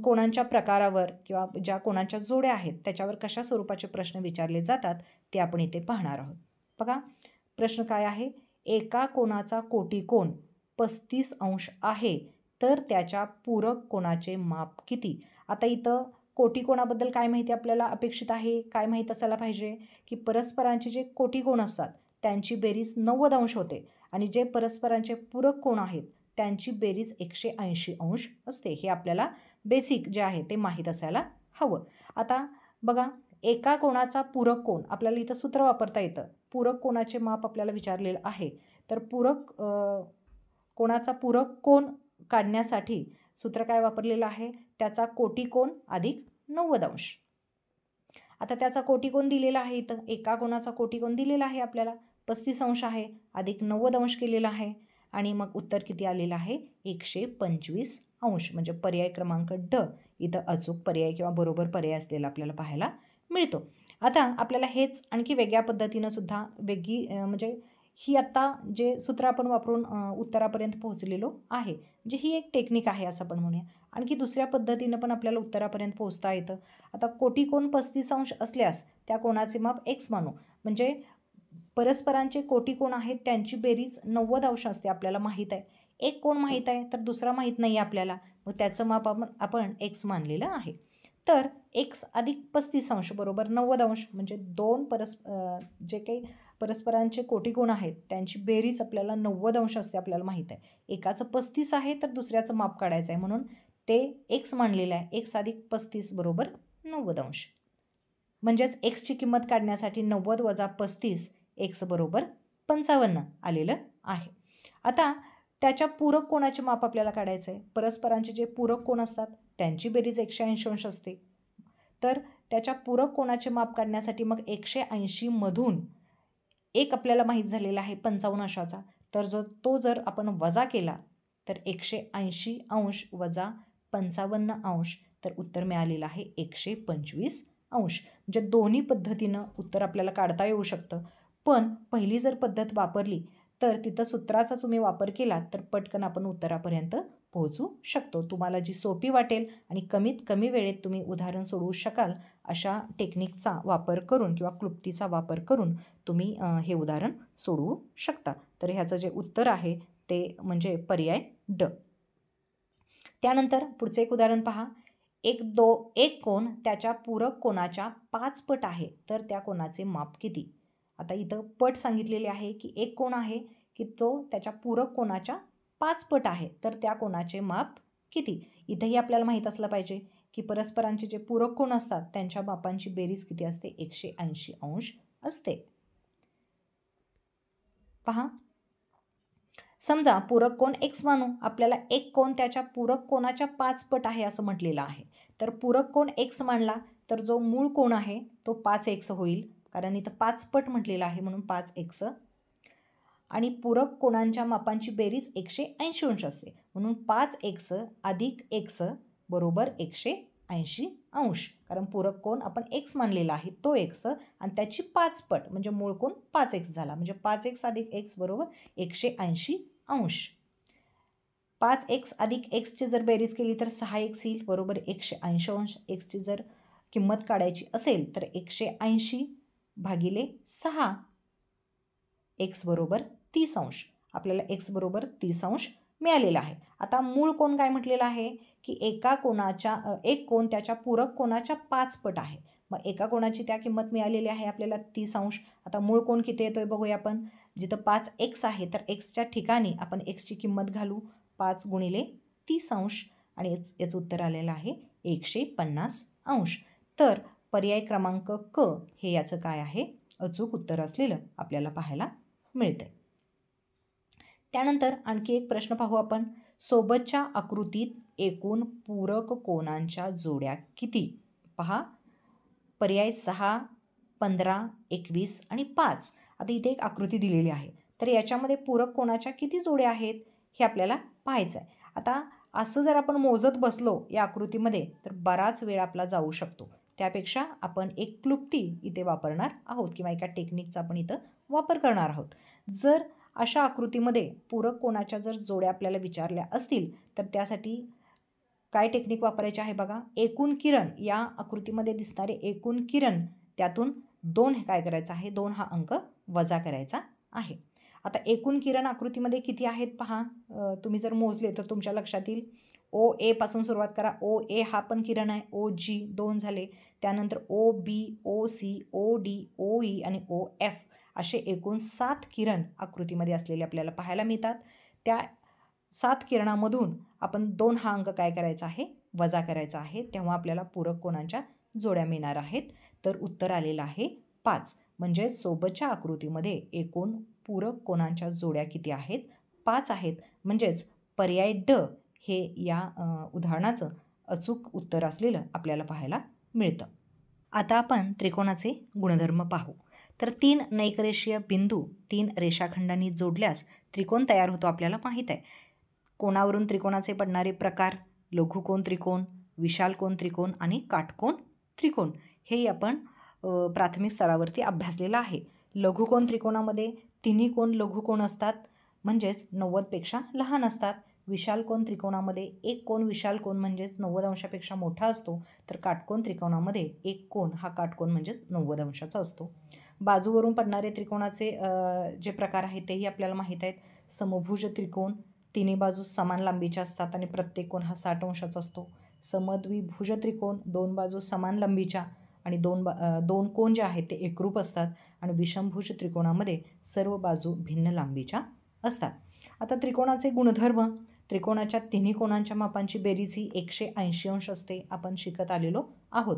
कोणांच्या प्रकारावर किंवा ज्या कोणांच्या जोड्या आहेत त्याच्यावर कशा स्वरूपाचे प्रश्न विचारले जातात ते आपण इथे पाहणार आहोत. बघा प्रश्न काय आहे, एका कोणाचा कोटिकोण 35 अंश आहे तर त्याच्या पूरक कोणाचे माप किती. आता इथं कोटिकोणाबद्दल काय माहिती आपल्याला अपेक्षित आहे, काय माहीत असायला पाहिजे की परस्परांचे जे कोटिकोण असतात त्यांची बेरीज 90 अंश होते आणि जे परस्परांचे पूरक कोण आहेत त्यांची बेरीज 180 अंश असते. हे आपल्याला बेसिक जे आहे ते माहीत असायला हवं. आता बघा एका कोणाचा पूरक कोण, आपल्याला इथं सूत्र वापरता येतं. पूरक कोणाचे माप आपल्याला विचारलेलं आहे, तर कोणाचा पूरक कोण काढण्यासाठी सूत्र काय वापरलेलं आहे, त्याचा कोटिकोण अधिक 90 अंश. आता त्याचा कोटिकोण दिलेला आहे, इथं एका कोणाचा कोटिकोण दिलेला आहे आपल्याला 35 अंश आहे, अधिक 90 अंश केलेला आहे आणि मग उत्तर किती आलेलं आहे, 125 अंश. म्हणजे पर्याय क्रमांक ड इथं अचूक पर्याय किंवा बरोबर पर्याय असलेला आपल्याला पाहायला मिळतो. आता आपल्याला हेच आणखी वेगळ्या पद्धतीनं सुद्धा म्हणजे ही आत्ता जे सूत्र आपण वापरून उत्तरापर्यंत पोहोचलेलो आहे, म्हणजे ही एक टेक्निक आहे असं पण म्हणूया. आणखी दुसऱ्या पद्धतीनं पण आपल्याला उत्तरापर्यंत पोहोचता येतं. आता कोटिकोण 35 अंश असल्यास त्या कोणाचे माप x मानू, म्हणजे परस्परांचे कोटिकोण आहेत त्यांची बेरीज 90 अंश असते आपल्याला माहीत आहे. एक कोण माहीत आहे तर दुसरा माहीत नाही आपल्याला, मग त्याचं माप आपण x मानलेलं आहे. तर x अधिक 35 अंश बरोबर 90 अंश, म्हणजे जे काही परस्परांचे कोटिकोण आहेत त्यांची बेरीज आपल्याला 90 अंश असते आपल्याला माहीत आहे. एकाचं 35 आहे तर दुसऱ्याचं माप काढायचं आहे म्हणून ते x मानलेलं आहे. x अधिक 35 बरोबर 90 अंश, म्हणजेच xची किंमत काढण्यासाठी 90 वजा 35 x बरोबर 55 आलेलं आहे. आता त्याच्या पूरक कोणाचे माप आपल्याला काढायचं आहे. परस्परांचे जे पूरक कोण असतात त्यांची बेरीज 180 अंश असते, तर त्याच्या पूरक कोणाचे माप काढण्यासाठी मग 180 मधून एक आपल्याला माहीत झालेला आहे 55 अंशाचा, तर तो जर आपण वजा केला तर 180 अंश वजा 55 अंश, तर उत्तर मिळालेलं आहे 125 अंश. म्हणजे दोन्ही पद्धतीनं उत्तर आपल्याला काढता येऊ शकतं. पण पहिली जर पद्धत वापरली तर तिथं सूत्राचा तुम्ही वापर केला तर पटकन आपण उत्तरापर्यंत पोहोचू शकतो. तुम्हाला जी सोपी वाटेल आणि कमीत कमी वेळेत तुम्ही उदाहरण सोडवू शकाल अशा टेक्निकचा वापर करून किंवा क्लुप्तीचा वापर करून तुम्ही हे उदाहरण सोडवू शकता. तर ह्याचं जे उत्तर आहे ते म्हणजे पर्याय ड. त्यानंतर पुढचे एक उदाहरण पहा. एक कोण त्याच्या पूरक कोणाच्या 5 पट आहे तर त्या कोणाचे माप किती. आता इथं पट सांगितलेले आहे की एक कोण आहे की तो त्याच्या पूरक कोणाच्या 5 पट आहे तर त्या कोणाचे माप किती. इथंही आपल्याला माहीत असलं पाहिजे की परस्परांचे जे पूरक कोण असतात त्यांच्या मापांची बेरीज किती असते, 180 अंश असते. पहा समजा पूरक कोण x मानू, आपल्याला एक कोण त्याच्या पूरक कोणाच्या 5 पट आहे असं म्हटलेलं आहे. तर पूरक कोण x मानला तर जो मूळ कोण आहे तो 5x होईल, कारण इथं 5 पट म्हटलेलं आहे म्हणून 5x. आणि पूरक कोणांच्या मापांची बेरीज 180 अंश असते म्हणून 5x अधिक x बरोबर 180 अंश, कारण पूरक कोण आपण x मानलेला आहे तो x आणि त्याची 5 पट म्हणजे मूळ कोण 5x झाला, म्हणजे 5x अधिक x बरोबर 180 अंश. 5x अधिक xची जर बेरीज केली तर 6x येईल बरोबर 180 अंश. xची जर किंमत काढायची असेल तर 180 भागिले 6 x बरोबर 30 अंश. आपल्याला x बरोबर 30 अंश मिळालेला आहे. आता मूळ कोण काय म्हटलेलं आहे की एक कोण त्याच्या पूरक कोणाच्या 5 पट आहे. मग एका कोणाची त्या किंमत मिळालेली आहे आपल्याला 30 अंश. आता मूळ कोण किती येतोय बघूया आपण. जिथं 5x आहे तर xच्या ठिकाणी आपण xची किंमत घालू 5 गुणिले 30 अंश आणि याचं उत्तर आलेलं आहे 150 अंश. तर पर्याय क्रमांक क हे याचं काय आहे, अचूक उत्तर असलेलं आपल्याला पाहायला मिळतंय. त्यानंतर आणखी एक प्रश्न पाहू आपण. सोबतच्या आकृतीत एकूण पूरक कोणांच्या जोड्या किती. पहा पर्याय 6 15, 21 आणि 5. आता इथे एक आकृती दिलेली आहे. तर याच्यामध्ये पूरक कोणाच्या किती जोड्या आहेत हे आपल्याला पाहायचं आहे. आता असं जर आपण मोजत बसलो या आकृतीमध्ये तर बराच वेळ आपला जाऊ शकतो. त्यापेक्षा आपण एक क्लुप्ती इथे वापरणार आहोत किंवा एका टेक्निकचा आपण इथं वापर करणार आहोत. जर अशा आकृतीमध्ये पूरक कोणाच्या जर जोड्या आपल्याला विचारल्या असतील तर त्यासाठी काय टेक्निक वापरायचे आहे बघा. एकूण किरण, या आकृतीमध्ये दिसणारे एकूण किरण त्यातून 2 काय करायचं आहे, 2 हा अंक वजा करायचा आहे. आता एकूण किरण आकृतीमध्ये किती आहेत पहा. तुम्ही जर मोजले तर तुमच्या लक्षात येईल. ओ ए पासून सुरुवात करा. ओ ए हा पण किरण आहे. ओ जी 2 झाले. त्यानंतर ओ बी, ओ सी, ओ डी, ओ ई आणि ओ एफ असे एकूण 7 किरण आकृतीमध्ये असलेले आपल्याला पाहायला मिळतात. त्या 7 किरणामधून आपण 2 हा अंक काय करायचा आहे, वजा करायचा आहे. तेव्हा आपल्याला पूरक कोणाच्या जोड्या मिळणार आहेत. तर उत्तर आलेलं आहे 5. म्हणजे सोबतच्या आकृतीमध्ये एकूण पूरक कोणांच्या जोड्या किती आहेत, 5 आहेत. म्हणजेच पर्याय ड हे या उदाहरणाचं अचूक उत्तर असलेलं आपल्याला पाहायला मिळतं. आता आपण त्रिकोणाचे गुणधर्म पाहू. तर 3 नैकरेषीय बिंदू 3 रेषाखंडांनी जोडल्यास त्रिकोण तयार होतो आपल्याला माहीत आहे. कोणावरून त्रिकोणाचे पडणारे प्रकार, लघुकोन त्रिकोण, विशाल कोन त्रिकोण आणि काटकोन त्रिकोण हे आपण प्राथमिक स्तरावरती अभ्यासलेलं आहे. लघुकोन त्रिकोणामध्ये तिन्ही कोन लघुकोन असतात, म्हणजेच 90पेक्षा लहान असतात. विशाल कोन त्रिकोणामध्ये एक कोन विशाल कोन म्हणजेच 90 अंशापेक्षा मोठा असतो. तर काटकोन त्रिकोणामध्ये एक कोन हा काटकोन म्हणजेच 90 अंशाचा असतो. बाजूवरून पडणारे त्रिकोणाचे जे प्रकार आहेत तेही आपल्याला माहीत आहेत. समभुज त्रिकोण, तिन्ही बाजू समान लांबीच्या असतात आणि प्रत्येक कोन हा 60 अंशाचा असतो. समद्विभुज त्रिकोण, 2 बाजू समान लांबीच्या आणि दोन कोन जे आहेत ते एकरूप असतात. आणि विषमभुज त्रिकोणामध्ये सर्व बाजू भिन्न लांबीच्या असतात. आता त्रिकोणाचे गुणधर्म. त्रिकोणाच्या तिन्ही कोणांच्या मापांची बेरीज ही 180 अंश असते, आपण शिकत आलेलो आहोत.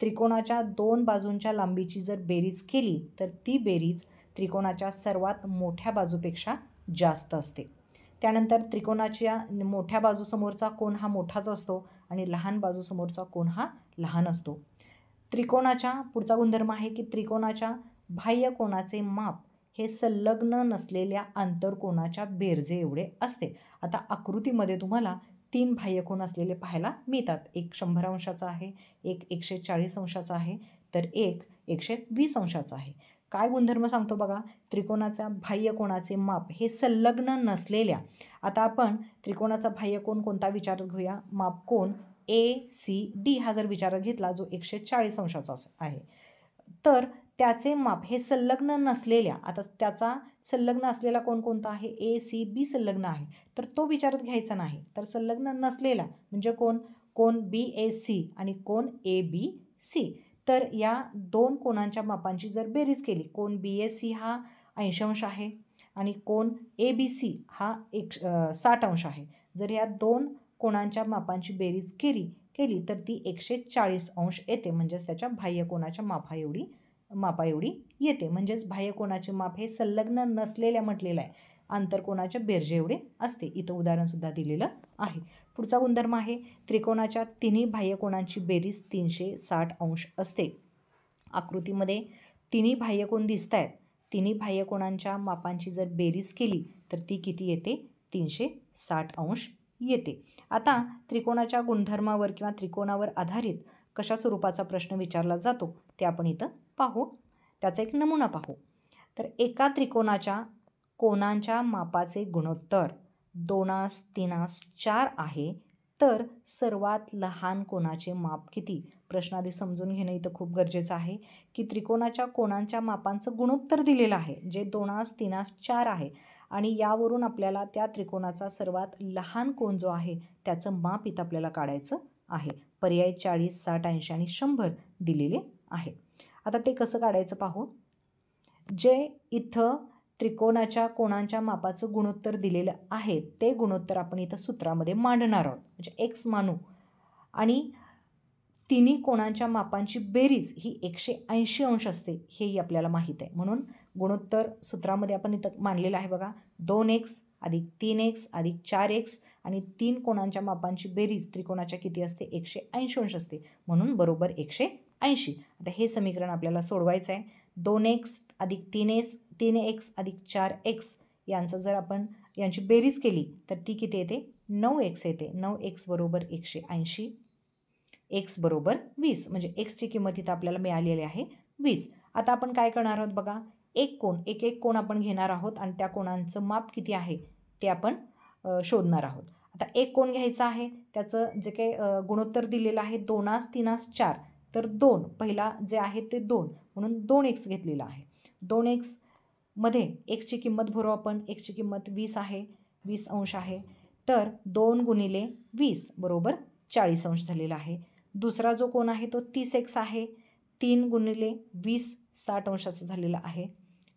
त्रिकोणाच्या 2 बाजूंच्या लांबीची जर बेरीज केली तर ती बेरीज त्रिकोणाच्या सर्वात मोठ्या बाजूपेक्षा जास्त असते. त्यानंतर त्रिकोणाच्या मोठ्या बाजूसमोरचा कोन हा मोठाच असतो आणि लहान बाजूसमोरचा कोन हा लहान असतो. त्रिकोणाच्या पुढचा गुणधर्म आहे की त्रिकोणाच्या बाह्य कोनाचे माप हे संलग्न नसलेल्या आंतरकोनाच्या बेरजे एवढे असते. आता आकृतीमध्ये तुम्हाला 3 बाह्यकोन असलेले पाहायला मिळतात. एक 100 अंशाचा आहे, एक 140 अंशाचा आहे, तर एक 120 अंशाचा आहे. काय गुणधर्म सांगतो बघा. त्रिकोणाच्या बाह्यकोनाचे माप हे संलग्न नसलेल्या, आता आपण त्रिकोणाचा बाह्यकोन कोणता विचारात घेऊया. मापकोन ACD हा जर विचारात घेतला जो 140 अंशाचा आहे, तर त्याचे माप हे संलग्न नसलेल्या, आता त्याचा संलग्न असलेला कोण कोणता आहे, ACB संलग्न आहे, तर तो विचारात घ्यायचा नाही. तर संलग्न नसलेला म्हणजे कोण BAC आणि कोण ABC. तर या 2 कोणांच्या मापांची जर बेरीज केली, कोण BAC हा 80 अंश आहे आणि कोण ABC हा 60 अंश आहे. जर या 2 कोणांच्या मापांची बेरीज केली तर ती 140 अंश येते. म्हणजेच त्याच्या बाह्यकोनाच्या मापाएवढी येते. म्हणजेच बाह्यकोनाचे माप हे संलग्न नसलेल्या म्हटलेलं आहे, आंतरकोनाच्या बेरजे एवढे असते. इथं उदाहरणसुद्धा दिलेलं आहे. पुढचा गुणधर्म आहे त्रिकोणाच्या तिन्ही बाह्यकोनांची बेरीज 360 अंश असते. आकृतीमध्ये तिन्ही बाह्यकोन दिसत आहेत. तिन्ही बाह्यकोनांच्या मापांची जर बेरीज केली तर ती किती येते, 360 अंश येते. आता त्रिकोणाच्या गुणधर्मावर किंवा त्रिकोणावर आधारित कशा स्वरूपाचा प्रश्न विचारला जातो ते आपण इथं पाहू. त्याचा एक नमुना पाहू. तर एका त्रिकोणाच्या कोनांच्या मापाचे गुणोत्तर 2:3:4 आहे, तर सर्वात लहान कोनाचे माप किती. प्रश्न आधी समजून घेणं इथं खूप गरजेचं आहे की त्रिकोणाच्या कोनांच्या मापांचं गुणोत्तर दिलेलं आहे जे 2:3:4 आहे आणि यावरून आपल्याला त्या त्रिकोणाचा सर्वात लहान कोन जो आहे त्याचं माप इथं आपल्याला काढायचं आहे. पर्याय 40, 60, 80 आणि 100 दिलेले आहे. आता ते कसं काढायचं पाहू. जे इथं त्रिकोणाच्या कोणांच्या मापाचं गुणोत्तर दिलेलं आहे ते गुणोत्तर आपण इथं सूत्रामध्ये मांडणार आहोत, म्हणजे x मानू. आणि तिन्ही कोणांच्या मापांची बेरीज ही 180 अंश असते हेही आपल्याला माहीत आहे. म्हणून गुणोत्तर सूत्रामध्ये आपण इथं मांडलेलं आहे बघा. 2x अधिक 3x अधिक 4x आणि 3 कोणांच्या मापांची बेरीज त्रिकोणाच्या किती असते, 180 अंश असते. म्हणून बरोबर 180. 80. आता हे समीकरण आपल्याला सोडवायचं आहे. 2x अधिक 3x अधिक 4x यांचं जर आपण यांची बेरीज केली तर ती किती येते? 9x येते. 9x बरोबर 180, x बरोबर 20, म्हणजे xची किंमत इथं आपल्याला मिळालेली आहे 20. आता आपण काय करणार आहोत बघा, एक कोण आपण घेणार आहोत आणि त्या कोणांचं माप किती आहे ते आपण शोधणार आहोत. आता एक कोण घ्यायचा आहे, त्याचं जे काही गुणोत्तर दिलेलं आहे 2 3 4, तर 2 पहिला जे आहे ते 2 म्हणून 2x घेतलेला आहे. 2x मध्ये xची किंमत भरू आपण. xची किंमत 20 आहे, 20 अंश आहे, तर 2 गुणिले 20 बरोबर 40 अंश झालेला आहे. दुसरा जो कोण आहे तो 30x आहे, 3 गुणिले 20 60 अंशाचा झालेला आहे.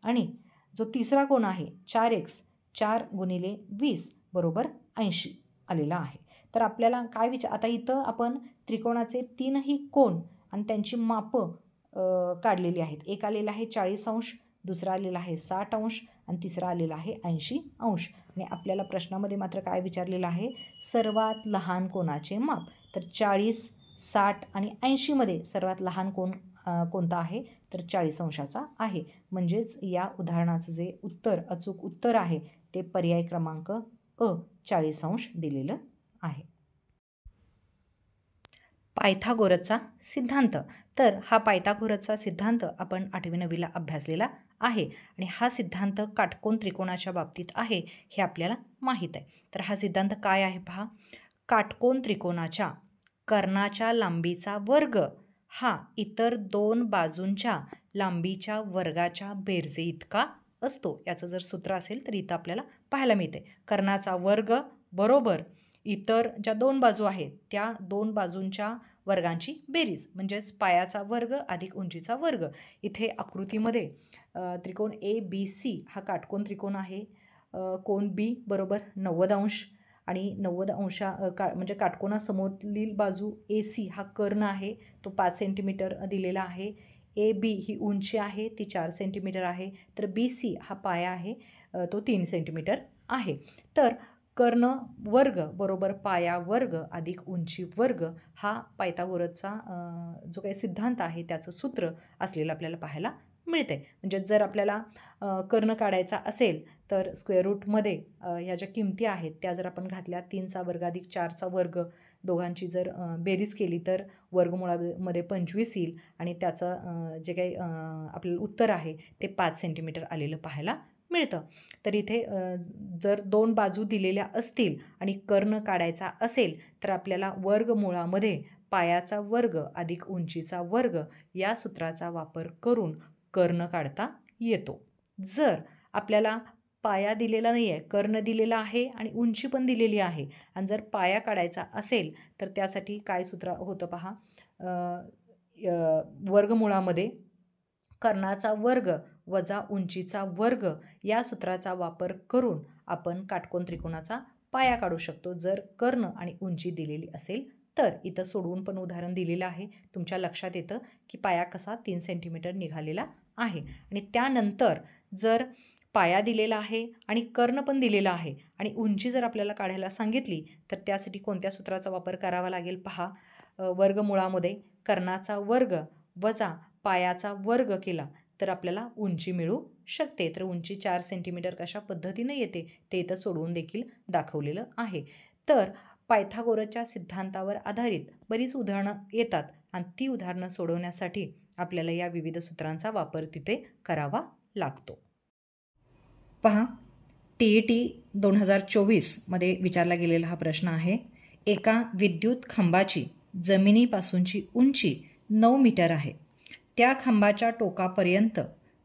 आणि जो तिसरा कोण आहे 4x, 4 गुणिले 20 बरोबर 80 आलेला आहे. तर आपल्याला काय आता इथं आपण त्रिकोणाचे 3ही कोण आणि त्यांची मापं काढलेली आहेत. एक आलेला आहे 40 अंश, दुसरा आलेला आहे 60 अंश आणि तिसरा आलेला आहे 80 अंश. आणि आपल्याला प्रश्नामध्ये मात्र काय विचारलेलं आहे, सर्वात लहान कोणाचे माप. तर 40, 60 आणि 80मध्ये सर्वात लहान कोण कोणता आहे, तर 40 अंशाचा आहे. म्हणजेच या उदाहरणाचं जे उत्तर अचूक उत्तर आहे ते पर्याय क्रमांक अ 40 अंश दिलेलं आहे. पायथागोरसचा सिद्धांत. तर हा पायथागोरसचा सिद्धांत आपण 8वी 9वीला अभ्यासलेला आहे आणि हा सिद्धांत काटकोन त्रिकोणाच्या बाबतीत आहे हे आपल्याला माहीत आहे. तर हा सिद्धांत काय आहे पहा, काटकोन त्रिकोणाच्या कर्णाच्या लांबीचा वर्ग हा इतर 2 बाजूंच्या लांबीच्या वर्गाच्या बेरजे इतका असतो. याचं जर सूत्र असेल तर इथं आपल्याला पाहायला मिळते. कर्णाचा वर्ग बरोबर इतर ज्या 2 बाजू आहेत त्या 2 बाजूंच्या वर्गांची बेरीज, म्हणजेच पायाचा वर्ग अधिक उंचीचा वर्ग. इथे आकृतीमध्ये त्रिकोण ABC हा काटकोन त्रिकोण आहे. कोन B बरोबर 90 अंश आणि 90 अंशा म्हणजे काटकोनासमोरील बाजू AC हा कर्ण आहे, तो 5 सेंटीमीटर दिलेला आहे. AB ही उंची आहे, ती 4 सेंटीमीटर आहे. तर BC हा पाया आहे, तो 3 सेंटीमीटर आहे. तर कर्ण वर्ग बरोबर पाया वर्ग अधिक उंची वर्ग हा पायथागोरसचा जो काही सिद्धांत आहे त्याचं सूत्र असलेलं आपल्याला पाहायला मिळते. म्हणजे जर आपल्याला कर्ण काढायचा असेल तर स्क्वेअर रूटमध्ये ह्या ज्या किमती आहेत त्या जर आपण घातल्या, 3चा वर्ग अधिक 4चा वर्ग दोघांची जर बेरीज केली तर वर्गमुळामध्ये 25 येईल आणि त्याचं जे काही आपल्याला उत्तर आहे ते 5 सेंटीमीटर आलेलं पाहायला मिळतं. तर इथे जर 2 बाजू दिलेल्या असतील आणि कर्ण काढायचा असेल तर आपल्याला वर्गमुळामध्ये पायाचा वर्ग अधिक उंचीचा वर्ग या सूत्राचा वापर करून कर्ण काढता येतो. जर आपल्याला पाया दिलेला नाही आहे, कर्ण दिलेला आहे आणि उंची पण दिलेली आहे आणि जर पाया काढायचा असेल तर त्यासाठी काय सूत्र होतं पहा, वर्गमुळामध्ये कर्णाचा वर्ग वजा उंचीचा वर्ग या सूत्राचा वापर करून आपण काटकोन त्रिकोणाचा पाया काढू शकतो जर कर्ण आणि उंची दिलेली असेल तर. इथं सोडवून पण उदाहरण दिलेलं आहे, तुमच्या लक्षात येतं की पाया कसा 3 सेंटीमीटर निघालेला आहे. आणि त्यानंतर जर पाया दिलेला आहे आणि कर्ण पण दिलेला आहे आणि उंची जर आपल्याला काढायला सांगितली तर त्यासाठी कोणत्या सूत्राचा वापर करावा लागेल पहा, वर्गमुळामध्ये कर्णाचा वर्ग वजा पायाचा वर्ग केला तर आपल्याला उंची मिळू शकते. तर उंची 4 सेंटीमीटर कशा पद्धतीने येते ते इथं सोडवून देखील दाखवलेलं आहे. तर पायथागोरसच्या सिद्धांतावर आधारित बरीच उदाहरणं येतात आणि ती उदाहरणं सोडवण्यासाठी आपल्याला या विविध सूत्रांचा वापर तिथे करावा लागतो. पहा, TET 2024मध्ये विचारला गेलेला हा प्रश्न आहे. एका विद्युत खांबाची जमिनीपासूनची उंची 9 मीटर आहे. त्या खांबाच्या टोकापर्यंत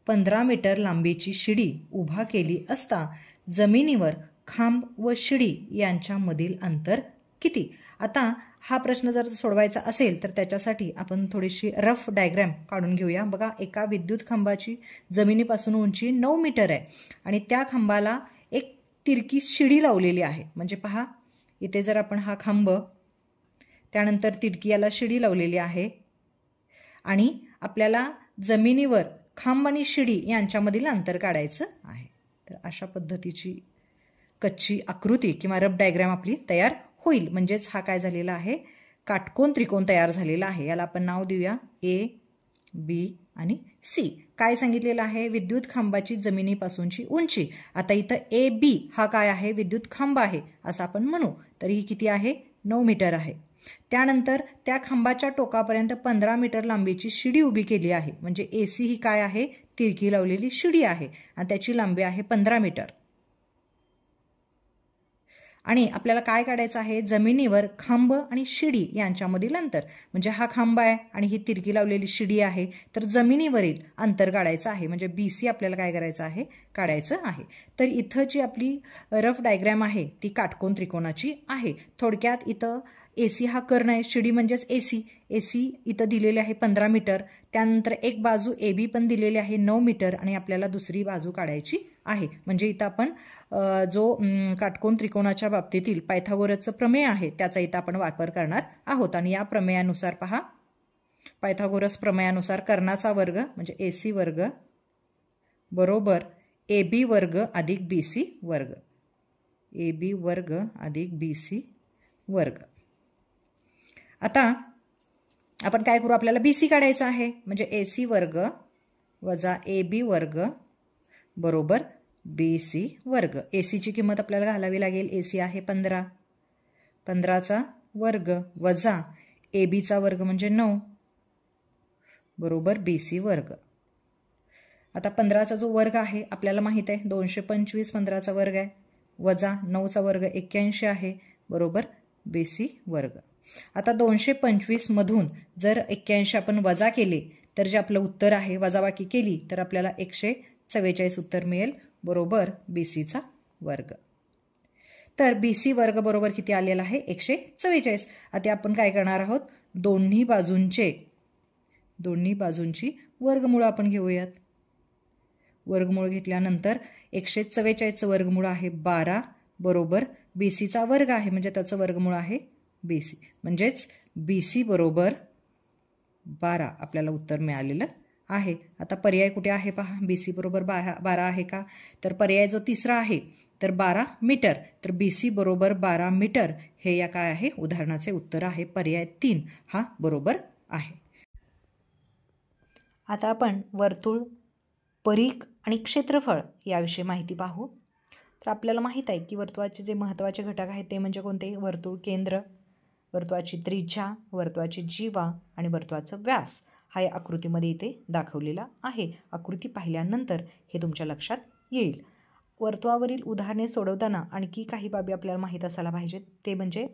15 मीटर लांबीची शिडी उभा केली असता जमिनीवर खांब व शिडी यांच्यामधील अंतर किती? आता हा प्रश्न जर सोडवायचा असेल तर त्याच्यासाठी आपण थोडीशी रफ डायग्रॅम काढून घेऊया. बघा, एका विद्युत खांबाची जमिनीपासून उंची 9 मीटर आहे आणि त्या खांबाला एक तिरकी शिडी लावलेली आहे. म्हणजे पहा, इथे जर आपण हा खांब, त्यानंतर तिरकी याला शिडी लावलेली आहे आणि आपल्याला जमिनीवर खांब आणि शिडी यांच्यामधील अंतर काढायचं आहे. तर अशा पद्धतीची कच्ची आकृती किंवा रफ डायग्राम आपली तयार होईल. म्हणजेच हा काय झालेला आहे, काटकोन त्रिकोण तयार झालेला आहे. याला आपण नाव देऊया ए, बी आणि सी. काय सांगितलेलं आहे? विद्युत खांबाची जमिनीपासूनची उंची. आता इथं ए बी हा काय आहे? विद्युत खांब आहे असं आपण म्हणू. तर ही किती आहे? 9 मीटर आहे. त्यानंतर त्या खांबाच्या टोकापर्यंत 15 मीटर लांबीची शिडी उभी केली आहे. म्हणजे एसी ही काय आहे? तिरकी लावलेली शिडी आहे आणि त्याची लांबी आहे 15 मीटर. आणि आपल्याला काय काढायचं आहे? जमिनीवर खांब आणि शिडी यांच्यामधील अंतर. म्हणजे हा खांब आहे आणि ही तिरकी लावलेली शिडी आहे. तर जमिनीवरील अंतर काढायचं आहे. म्हणजे BC आपल्याला काय करायचं आहे? काढायचं आहे. तर इथं जी आपली रफ डायग्रॅम आहे ती काटकोन त्रिकोणाची आहे. थोडक्यात इथं AC हा कर्ण आहे, शिडी म्हणजेच AC इथं दिलेली आहे 15 मीटर. त्यानंतर एक बाजू AB पण दिलेली आहे 9 मीटर आणि आपल्याला दुसरी बाजू काढायची आहे. म्हणजे इथं आपण जो काटकोन त्रिकोणाच्या बाबतीतील पायथागोरसचं प्रमेय आहे त्याचा इथं आपण वापर करणार आहोत. आणि या प्रमेयानुसार पहा, पायथागोरस प्रमेयानुसार कर्णाचा वर्ग म्हणजे AC वर्ग बरोबर AB वर्ग अधिक BC वर्ग. AB वर्ग अधिक BC वर्ग. आता आपण काय करू? आपल्याला BC काढायचा आहे. म्हणजे AC वर्ग वजा AB वर्ग बरोबर BC वर्ग. ACची किंमत आपल्याला घालावी लागेल. AC आहे 15. 15चा वर्ग वजा ABचा वर्ग म्हणजे 9 बरोबर BC वर्ग. आता 15चा जो वर्ग आहे आपल्याला माहित आहे 225. 15चा वर्ग आहे वजा 9चा वर्ग 81 आहे बरोबर BC वर्ग. आता 225 मधून जर 81 आपण वजा केले तर जे आपलं उत्तर आहे वजाबाकी केली तर आपल्याला 144 उत्तर मिळेल बरोबर BCचा वर्ग. तर BC वर्ग बरोबर किती आलेला आहे? 144. आता आपण काय करणार आहोत? दोन्ही बाजूंची वर्गमूळ आपण घेऊयात. वर्गमूळ घेतल्यानंतर 144चं वर्गमूळ आहे 12 बरोबर BCचा वर्ग आहे म्हणजे त्याचं वर्गमूळ आहे BC. म्हणजेच BC बरोबर 12 आपल्याला उत्तर मिळालेलं आहे. आता पर्याय कुठे आहे पहा? BC बरोबर 12 आहे का? तर पर्याय जो तिसरा आहे तर 12 मीटर. तर BC बरोबर 12 मीटर हे या काय आहे? उदाहरणाचे उत्तर आहे. पर्याय 3 हा बरोबर आहे. आता आपण वर्तुळ, परीघ आणि क्षेत्रफळ याविषयी माहिती पाहू. तर आपल्याला माहित आहे की वर्तुळाचे जे महत्त्वाचे घटक आहेत ते म्हणजे कोणते? वर्तुळ केंद्र, वर्तुळाची त्रिज्या, वर्तुळाची जीवा आणि वर्तुळाचं व्यास हा या आकृतीमध्ये इथे दाखवलेला आहे. आकृती पाहिल्यानंतर हे तुमच्या लक्षात येईल. वर्तुळावरील उदाहरणे सोडवताना आणखी काही बाबी आपल्याला माहीत असायला पाहिजेत. ते म्हणजे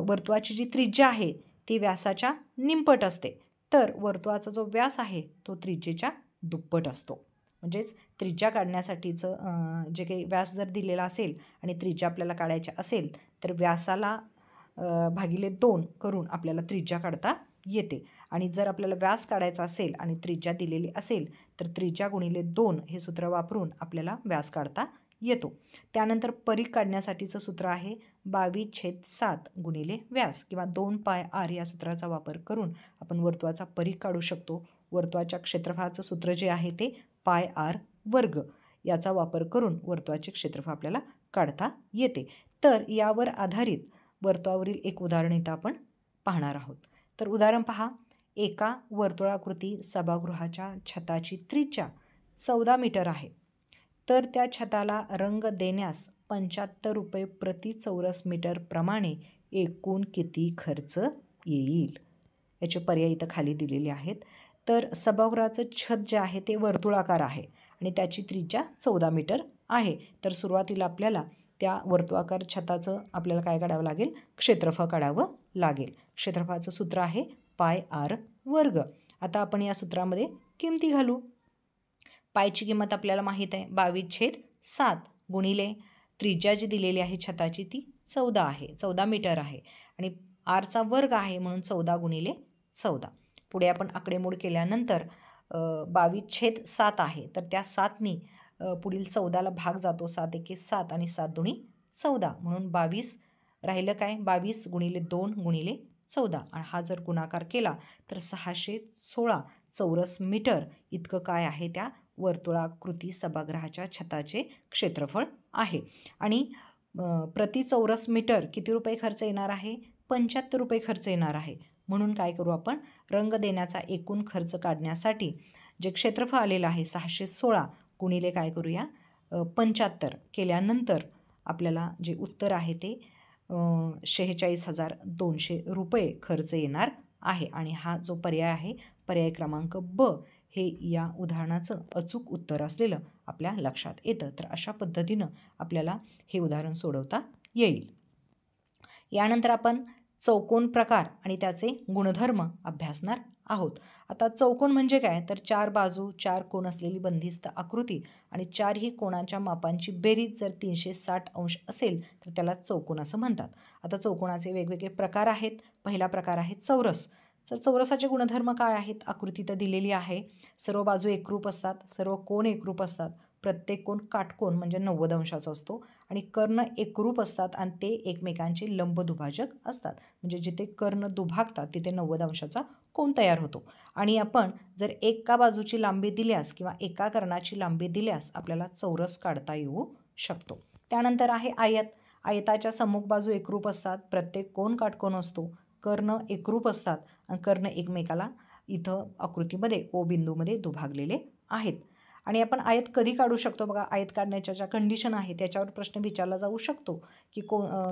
वर्तुळाची जी त्रिज्या आहे ती व्यासाच्या निमपट असते. तर वर्तुळाचा जो व्यास आहे तो त्रिज्येच्या दुप्पट असतो. म्हणजेच त्रिज्या काढण्यासाठीचं जे काही व्यास जर दिलेला असेल आणि त्रिज्या आपल्याला काढायची असेल तर व्यासाला भागिले 2 करून आपल्याला त्रिज्या काढता येते. आणि जर आपल्याला व्यास काढायचा असेल आणि त्रिज्या दिलेली असेल तर त्रिज्या गुणिले 2 हे सूत्र वापरून आपल्याला व्यास काढता येतो. त्यानंतर परीघ काढण्यासाठीचं सूत्र आहे 22/7 गुणिले व्यास किंवा 2πr या सूत्राचा वापर करून आपण वर्तुळाचा परीघ काढू शकतो. वर्तुळाच्या क्षेत्रफळाचं सूत्र जे आहे ते πr वर्ग याचा वापर करून वर्तुळाचे क्षेत्रफळ आपल्याला काढता येते. तर यावर आधारित वर्तुळावरील एक उदाहरण इथं आपण पाहणार आहोत. तर उदाहरण पहा. एका वर्तुळाकृती सभागृहाच्या छताची त्रिज्या 14 मीटर आहे. तर त्या छताला रंग देण्यास 75 रुपये प्रति चौरस मीटर प्रमाणे एकूण किती खर्च येईल? याचे पर्याय इथं खाली दिलेले आहेत. तर सभागृहाचं छत जे आहे ते वर्तुळाकार आहे आणि त्याची त्रिज्या 14 मीटर आहे. तर सुरुवातीला आपल्याला त्या वर्तुळाकार छताचं आपल्याला काय काढावं लागेल? क्षेत्रफळ काढावं लागेल. क्षेत्रफळाचं सूत्र आहे πr वर्ग. आता आपण या सूत्रामध्ये किमती घालू. पायची किंमत आपल्याला माहीत आहे 22/7 गुणिले त्रिज्या जी दिलेली आहे छताची ती 14 आहे, 14 मीटर आहे आणि आरचा वर्ग आहे म्हणून 14 गुणिले 14. पुढे आपण आकडेमोड केल्यानंतर 22/7 आहे. तर त्या 7नी पुढील 14ला भाग जातो. 7 एके 7 आणि 7 दुनी 14 म्हणून 22 राहिलं काय? 22 गुणिले 2 गुणिले 14 आणि हा जर गुणाकार केला तर 616 चौरस मीटर इतकं काय आहे त्या वर्तुळाकृती सभागृहाच्या छताचे क्षेत्रफळ आहे. आणि प्रति चौरस मीटर किती रुपये खर्च येणार आहे? ₹75 खर्च येणार आहे. म्हणून काय करू आपण, रंग देण्याचा एकूण खर्च काढण्यासाठी जे क्षेत्रफळ आलेलं आहे 616 गुणिले काय करूया 75 केल्यानंतर आपल्याला जे उत्तर आहे ते 46,200 खर्च येणार आहे. आणि हा जो पर्याय आहे, पर्याय क्रमांक ब, हे या उदाहरणाचं अचूक उत्तर असलेलं आपल्या लक्षात येतं. तर अशा पद्धतीनं आपल्याला हे उदाहरण सोडवता येईल. यानंतर आपण चौकोन प्रकार आणि त्याचे गुणधर्म अभ्यासणार आहोत. आता चौकोन म्हणजे काय, तर 4 बाजू 4 कोन असलेली बंदिस्त आकृती आणि 4ही कोणाच्या मापांची बेरीज जर 360 अंश असेल तर त्याला चौकोन असं म्हणतात. आता चौकोनाचे वेगवेगळे प्रकार आहेत. पहिला प्रकार आहे चौरस. तर चौरसाचे गुणधर्म काय आहेत, आकृती तर दिलेली आहे. सर्व बाजू एकरूप असतात, सर्व कोन एकरूप असतात, प्रत्येक कोन काटकोन म्हणजे 90 अंशाचा असतो आणि कर्ण एकरूप असतात आणि ते एकमेकांचे लंब दुभाजक असतात. म्हणजे जिथे कर्ण दुभागतात तिथे 90 अंशाचा कोन तयार होतो. आणि आपण जर एका बाजूची लांबी दिल्यास किंवा एका कर्णाची लांबी दिल्यास आपल्याला चौरस काढता येऊ शकतो. त्यानंतर आहे आयत. आयताच्या सम्मुख बाजू एकरूप असतात, प्रत्येक कोन काटकोन असतो, कर्ण एकरूप असतात आणि कर्ण एकमेकाला इथं आकृतीमध्ये ओ बिंदूमध्ये दुभागलेले आहेत. आणि आपण आयत कधी काढू शकतो, बघा आयत काढण्याच्या ज्या कंडिशन आहे त्याच्यावर प्रश्न विचारला जाऊ शकतो की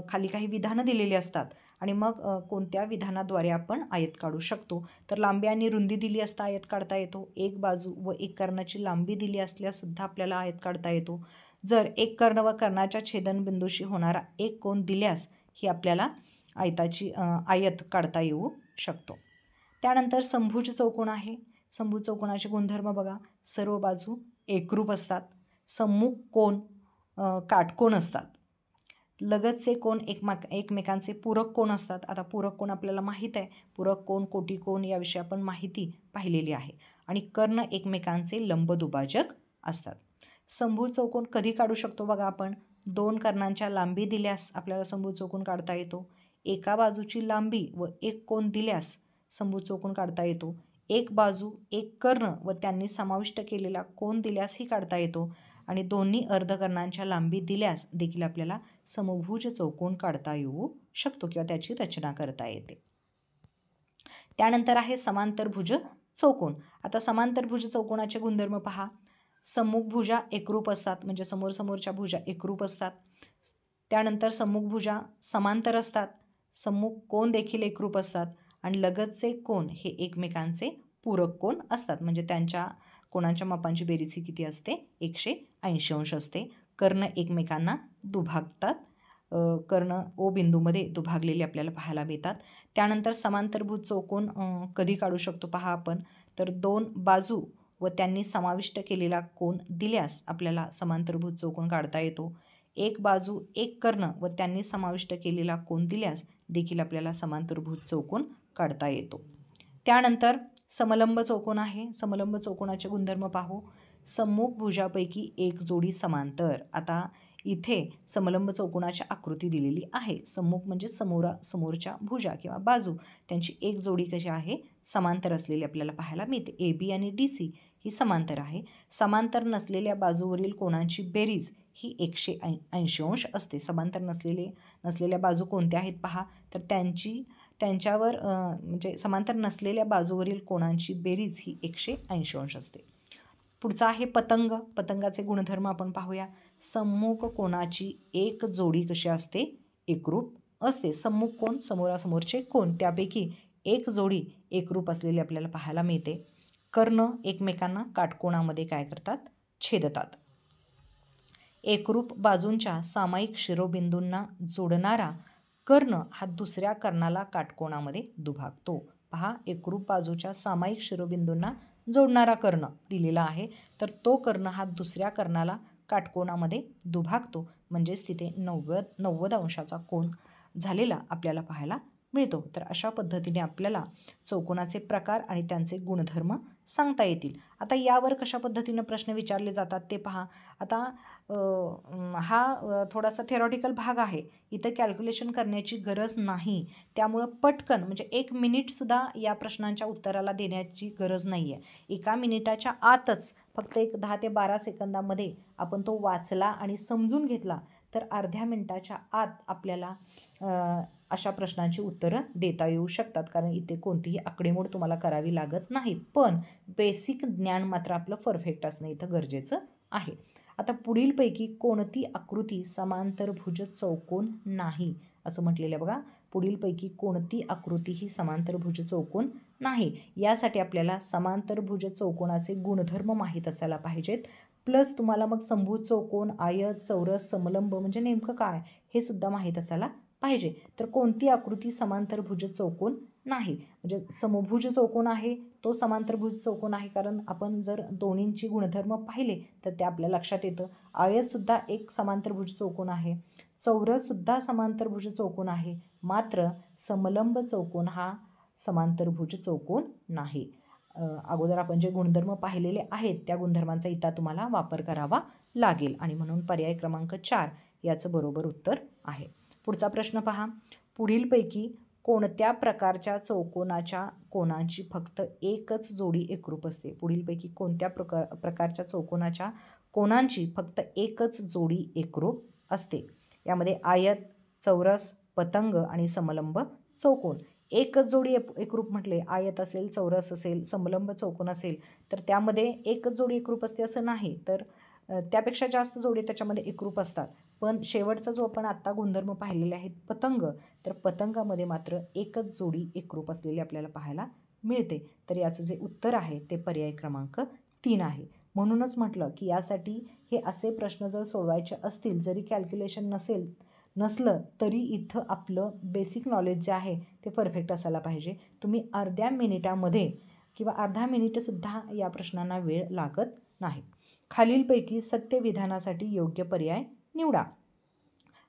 खाली काही विधानं दिलेली असतात आणि मग कोणत्या विधानाद्वारे आपण आयत काढू शकतो. तर लांबी आणि रुंदी दिली असता आयत काढता येतो. एक बाजू व एक कर्णाची लांबी दिली असल्यासुद्धा आपल्याला आयत काढता येतो. जर एक कर्ण व कर्णाच्या छेदनबिंदूशी होणारा एक कोन दिल्यास ही आपल्याला आयत काढता येऊ शकतो. त्यानंतर समभुज चौकोन आहे. समभुज चौकोनाचे गुणधर्म बघा, सर्व बाजू एकरूप असतात, सम्मुख कोन काटकोन असतात, लगतचे कोन एकमेकांचे पूरक कोन असतात. आता पूरक कोन आपल्याला माहीत आहे, पूरक कोन कोटी कोन याविषयी आपण माहिती पाहिलेली आहे. आणि कर्ण एकमेकांचे लंब दुभाजक असतात. समभुज चौकोन कधी काढू शकतो, बघा आपण 2 कर्णांच्या लांबी दिल्यास आपल्याला समभुज चौकोन काढता येतो. एका बाजूची लांबी व एक कोन दिल्यास समभुज चौकोन काढता येतो. एक बाजू एक कर्ण व त्यांनी समाविष्ट केलेला कोन दिल्यासही काढता येतो. आणि दोन्ही अर्धकर्णांच्या लांबी दिल्यास देखील आपल्याला समभुज चौकोन काढता येऊ शकतो किंवा त्याची रचना करता येते. त्यानंतर आहे समांतरभुज चौकोन. आता समांतरभुज चौकोनाचे गुणधर्म पहा, सम्मुख भुजा एकरूप असतात, म्हणजे समोरच्या भुजा एकरूप असतात. त्यानंतर सम्मुख भुजा समांतर असतात, सम्मुख कोन देखील एकरूप असतात आणि लगतचे कोन हे एकमेकांचे पूरक कोन असतात, म्हणजे त्यांच्या कोणाच्या मापांची बेरीज ही किती असते, 180 अंश असते. कर्ण एकमेकांना दुभागतात, कर्ण ओ बिंदूमध्ये दुभागलेले आपल्याला पाहायला मिळतात. त्यानंतर समांतरभुज चौकोन कधी काढू शकतो पहा आपण, तर 2 बाजू व त्यांनी समाविष्ट केलेला कोन दिल्यास आपल्याला समांतरभुज चौकोन काढता येतो. एक बाजू एक कर्ण व त्यांनी समाविष्ट केलेला कोन दिल्यास देखील आपल्याला समांतरभुज चौकोन काढता येतो. त्यानंतर समलंब चौकोन आहे. समलंब चौकोनाचे गुणधर्म पाहू, सम्मुख भुजापैकी एक जोडी समांतर. आता इथे समलंब चौकोनाची आकृती दिलेली आहे. सम्मुख म्हणजे समोरच्या भुजा किंवा बाजू त्यांची एक जोडी कशी आहे, समांतर असलेली आपल्याला पाहायला मिळते. ए बी आणि डी सी ही समांतर आहे. समांतर नसलेल्या बाजूवरील कोणाची बेरीज ही 180 अंश असते. समांतर नसलेल्या बाजू कोणत्या आहेत पहा, तर त्यांच्यावर म्हणजे समांतर नसलेल्या बाजूवरील कोणांची बेरीज ही 180 अंश असते. पुढचा आहे पतंग. पतंगाचे गुणधर्म आपण पाहूया. सम्मुख कोणाची एक जोडी कशी असते, एकरूप असते. सम्मुख कोन समोरासमोरचे कोन त्यापैकी एक जोडी एकरूप असलेली आपल्याला पाहायला मिळते. कर्ण एकमेकांना काटकोनामध्ये काय करतात, छेदतात. एकरूप बाजूंच्या सामायिक शिरोबिंदूंना जोडणारा कर्ण हा दुसऱ्या कर्णाला काटकोनामध्ये दुभागतो. पहा, एकरूप बाजूच्या सामायिक शिरोबिंदूंना जोडणारा कर्ण दिलेला आहे, तर तो कर्ण हा दुसऱ्या कर्णाला काटकोनामध्ये दुभागतो, म्हणजेच तिथे 90 अंशाचा कोन झालेला आपल्याला पाहायला मिळतो. तर अशा पद्धतीने आपल्याला चौकोनाचे प्रकार आणि त्यांचे गुणधर्म सांगता येतील. आता यावर कशा पद्धतीनं प्रश्न विचारले जातात ते पहा. आता हा थोडासा थेरॉटिकल भाग आहे, इथं कॅल्क्युलेशन करण्याची गरज नाही. त्यामुळं पटकन म्हणजे 1 मिनिटसुद्धा या प्रश्नांच्या उत्तराला देण्याची गरज नाही आहे. 1 मिनिटाच्या आतच फक्त 10 ते 12 सेकंदामध्ये आपण तो वाचला आणि समजून घेतला तर अर्ध्या मिनिटाच्या आत आपल्याला अशा प्रश्नांची उत्तरं देता येऊ शकतात, कारण इथे कोणतीही आकडेमोड तुम्हाला करावी लागत नाही. पण बेसिक ज्ञान मात्र आपलं परफेक्ट असणं इथं गरजेचं आहे. आता पुढीलपैकी कोणती आकृती समांतरभुज चौकोन नाही असं म्हटलेलं आहे बघा. पुढीलपैकी कोणती आकृती ही समांतरभुज चौकोन नाही. यासाठी आपल्याला समांतरभुज चौकोनाचे गुणधर्म माहीत असायला पाहिजेत. प्लस तुम्हाला मग समभुज चौकोन, आयत, चौरस, समलंब म्हणजे नेमकं काय हे सुद्धा माहीत असायला पाहिजे. तर कोणती आकृती समांतरभुज चौकोन नाही, म्हणजे समभुज चौकोन आहे तो समांतरभुज चौकोन आहे, कारण आपण जर दोन्हींची गुणधर्म पाहिले तर ते आपल्या लक्षात येतं. आयतसुद्धा एक समांतरभुज चौकोन आहे, चौरससुद्धा समांतरभुज चौकोन आहे, मात्र समलंब चौकोन हा समांतरभुज चौकोन नाही. अगोदर आपण जे गुणधर्म पाहिलेले आहेत त्या गुणधर्मांचा इथं तुम्हाला वापर करावा लागेल आणि म्हणून पर्याय क्रमांक 4 याचं बरोबर उत्तर आहे. पुढचा प्रश्न पहा. पुढीलपैकी कोणत्या प्रकारच्या चौकोनाच्या कोनांची फक्त एकच जोडी एकरूप असते? पुढीलपैकी कोणत्या प्रकारच्या चौकोनाच्या कोनांची फक्त एकच जोडी एकरूप असते? यामध्ये आयत, चौरस, पतंग आणि समलंब चौकोन. एकच जोडी एकरूप म्हटले, आयत असेल, चौरस असेल, समलंब चौकोन असेल तर त्यामध्ये एकच जोडी एकरूप असते असं नाही, तर त्यापेक्षा जास्त जोडी त्याच्यामध्ये एकरूप असतात. पण शेवटचा जो आपण आत्ता गुणधर्म पाहिलेले आहेत पतंग, तर पतंगामध्ये मात्र एकच जोडी एकरूप असलेली आपल्याला पाहायला मिळते. तर याचं जे उत्तर आहे ते पर्याय क्रमांक 3 आहे. म्हणूनच म्हटलं की यासाठी हे असे प्रश्न जर सोडवायचे असतील, जरी कॅल्क्युलेशन नसलं तरी इथं आपलं बेसिक नॉलेज जे आहे ते परफेक्ट असायला पाहिजे. तुम्ही अर्ध्या मिनिटामध्ये किंवा अर्धा मिनिटसुद्धा या प्रश्नांना वेळ लागत नाही. खालीलपैकी सत्य विधानासाठी योग्य पर्याय निवडा.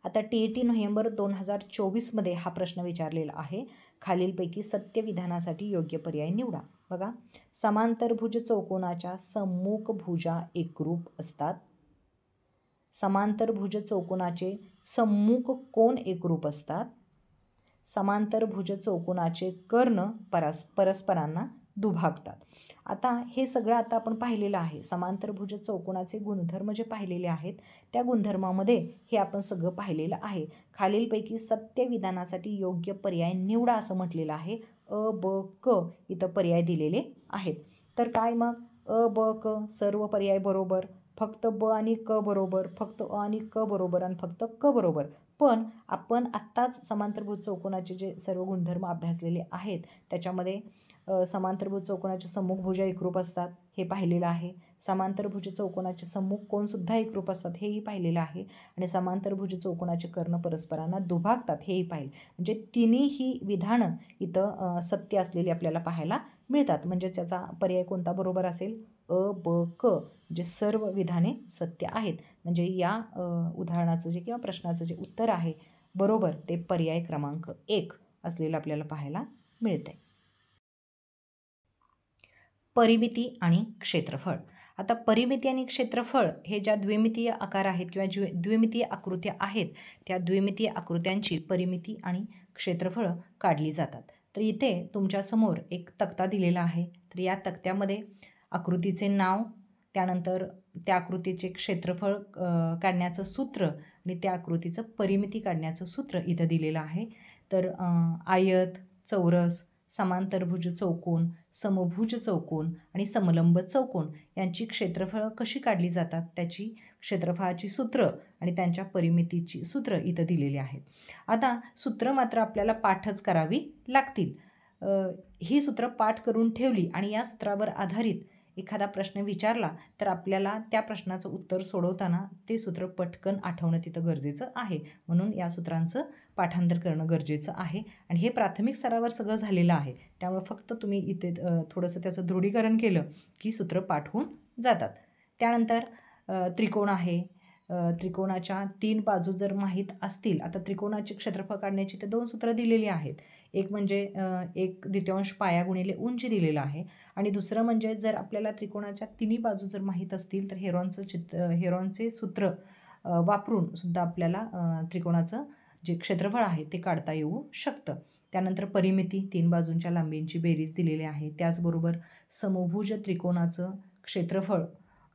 आता TET नोव्हेंबर 2024मध्ये हा प्रश्न विचारलेला आहे. खालीलपैकी सत्य विधानासाठी योग्य पर्याय निवडा. बघा, समांतरभुज चौकोनाच्या सम्मुख भुजा एकरूप असतात. समांतरभुज चौकोनाचे सम्मुख कोन एकरूप असतात. समांतरभुज चौकोनाचे कर्ण परस्परांना दुभागतात. आता हे सगळं आता आपण पाहिलेलं आहे. समांतरभुज चौकोनाचे गुणधर्म जे पाहिलेले आहेत त्या गुणधर्मामध्ये हे आपण सगळं पाहिलेलं आहे. खालीलपैकी सत्य विधानासाठी योग्य पर्याय निवडा असं म्हटलेलं आहे. अ, ब, क इथं पर्याय दिलेले आहेत. तर काय मग अ, ब, क सर्व पर्याय बरोबर, फक्त ब आणि क बरोबर, फक्त अ आणि क बरोबर आणि फक्त क बरोबर. पण आपण आत्ताच समांतरभुज चौकोनाचे जे सर्व गुणधर्म अभ्यासलेले आहेत त्याच्यामध्ये समांतरभुज चौकोनाचे सम्मुख भुजा एकरूप असतात हे पाहिलेलं आहे. समांतरभुज चौकोनाचे सम्मुख कोनसुद्धा एकरूप असतात हेही पाहिलेलं आहे. आणि समांतरभुज चौकोनाचे कर्ण परस्परांना दुभागतात हेही पाहिलं. म्हणजे तिन्ही विधानं इथं सत्य असलेली आपल्याला पाहायला मिळतात. म्हणजे त्याचा पर्याय कोणता बरोबर असेल? अ, ब, क जे सर्व विधाने सत्य आहेत. म्हणजे या उदाहरणाचं जे किंवा प्रश्नाचं जे उत्तर आहे बरोबर ते पर्याय क्रमांक 1 असलेलं आपल्याला पाहायला मिळतंय. परिमिती आणि क्षेत्रफळ. आता परिमिती आणि क्षेत्रफळ हे ज्या द्विमितीय आकार आहेत किंवा द्विमितीय आकृत्या आहेत त्या द्विमितीय आकृत्यांची परिमिती आणि क्षेत्रफळ काढली जातात. तर इथे तुमच्यासमोर एक तक्ता दिलेला आहे. तर या तक्त्यामध्ये आकृतीचे नाव, त्यानंतर त्या आकृतीचे क्षेत्रफळ काढण्याचं सूत्र आणि त्या आकृतीचं परिमिती काढण्याचं सूत्र इथं दिलेलं आहे. तर आयत, चौरस, समांतरभुज चौकोन, समभुज चौकोन आणि समलंब चौकोन यांची क्षेत्रफळं कशी काढली जातात त्याची क्षेत्रफळाची सूत्र आणि त्यांच्या परिमितीची सूत्र इथं दिलेली आहेत. आता सूत्र मात्र आपल्याला पाठच करावी लागतील. ही सूत्र पाठ करून ठेवली आणि या सूत्रावर आधारित एखादा प्रश्न विचारला तर आपल्याला त्या प्रश्नाचं उत्तर सोडवताना ते सूत्र पटकन आठवणं तिथं गरजेचं आहे. म्हणून या सूत्रांचं पाठांतर करणं गरजेचं आहे. आणि हे प्राथमिक स्तरावर सगळं झालेलं आहे. त्यामुळे फक्त तुम्ही इथे थोडंसं त्याचं दृढीकरण केलं की सूत्र पाठ होऊन जातात. त्यानंतर त्रिकोण आहे. त्रिकोणाच्या 3 बाजू जर माहीत असतील, आता त्रिकोणाचे क्षेत्रफळ काढण्याची ते 2 सूत्र दिलेली आहेत. एक म्हणजे 1/2 पाया गुणिले उंची दिलेलं आहे आणि दुसरं म्हणजे जर आपल्याला त्रिकोणाच्या तिन्ही बाजू जर माहीत असतील तर हेरॉनचे सूत्र वापरून सुद्धा आपल्याला त्रिकोणाचं जे क्षेत्रफळ आहे ते काढता येऊ शकतं. त्यानंतर परिमिती 3 बाजूंच्या लांबींची बेरीज दिलेली आहे. त्याचबरोबर समभुज त्रिकोणाचं क्षेत्रफळ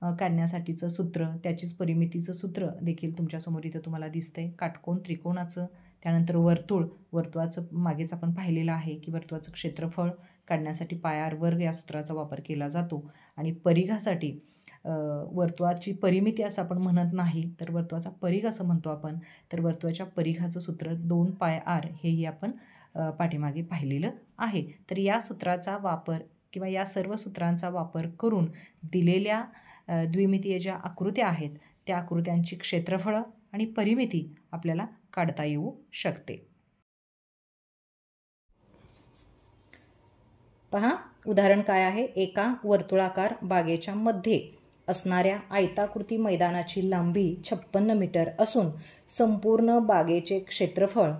काढण्यासाठीचं सूत्र, त्याचीच परिमितीचं सूत्र देखील तुमच्यासमोर इथं तुम्हाला दिसतंय. काटकोन त्रिकोणाचं त्यानंतर वर्तुळ, वर्तुळाचं मागेच आपण पाहिलेलं आहे की वर्तुळाचं क्षेत्रफळ काढण्यासाठी पाय r वर्ग या सूत्राचा वापर केला जातो. आणि परिघासाठी वर्तुळाची परिमिती असं आपण म्हणत नाही, तर वर्तुळाचा परिघ असं म्हणतो आपण. तर वर्तुळाच्या परिघाचं सूत्र 2πr हेही आपण पाठीमागे पाहिलेलं आहे. तर या सूत्राचा वापर किंवा या सर्व सूत्रांचा वापर करून दिलेल्या द्विमितीय ज्या आकृत्या आहेत त्या आकृत्यांची क्षेत्रफळं आणि परिमिती आपल्याला काढता येऊ शकते. पहा उदाहरण काय आहे. एका वर्तुळाकार बागेच्या मध्ये असणाऱ्या आयताकृती मैदानाची लांबी 56 मीटर असून संपूर्ण बागेचे क्षेत्रफळ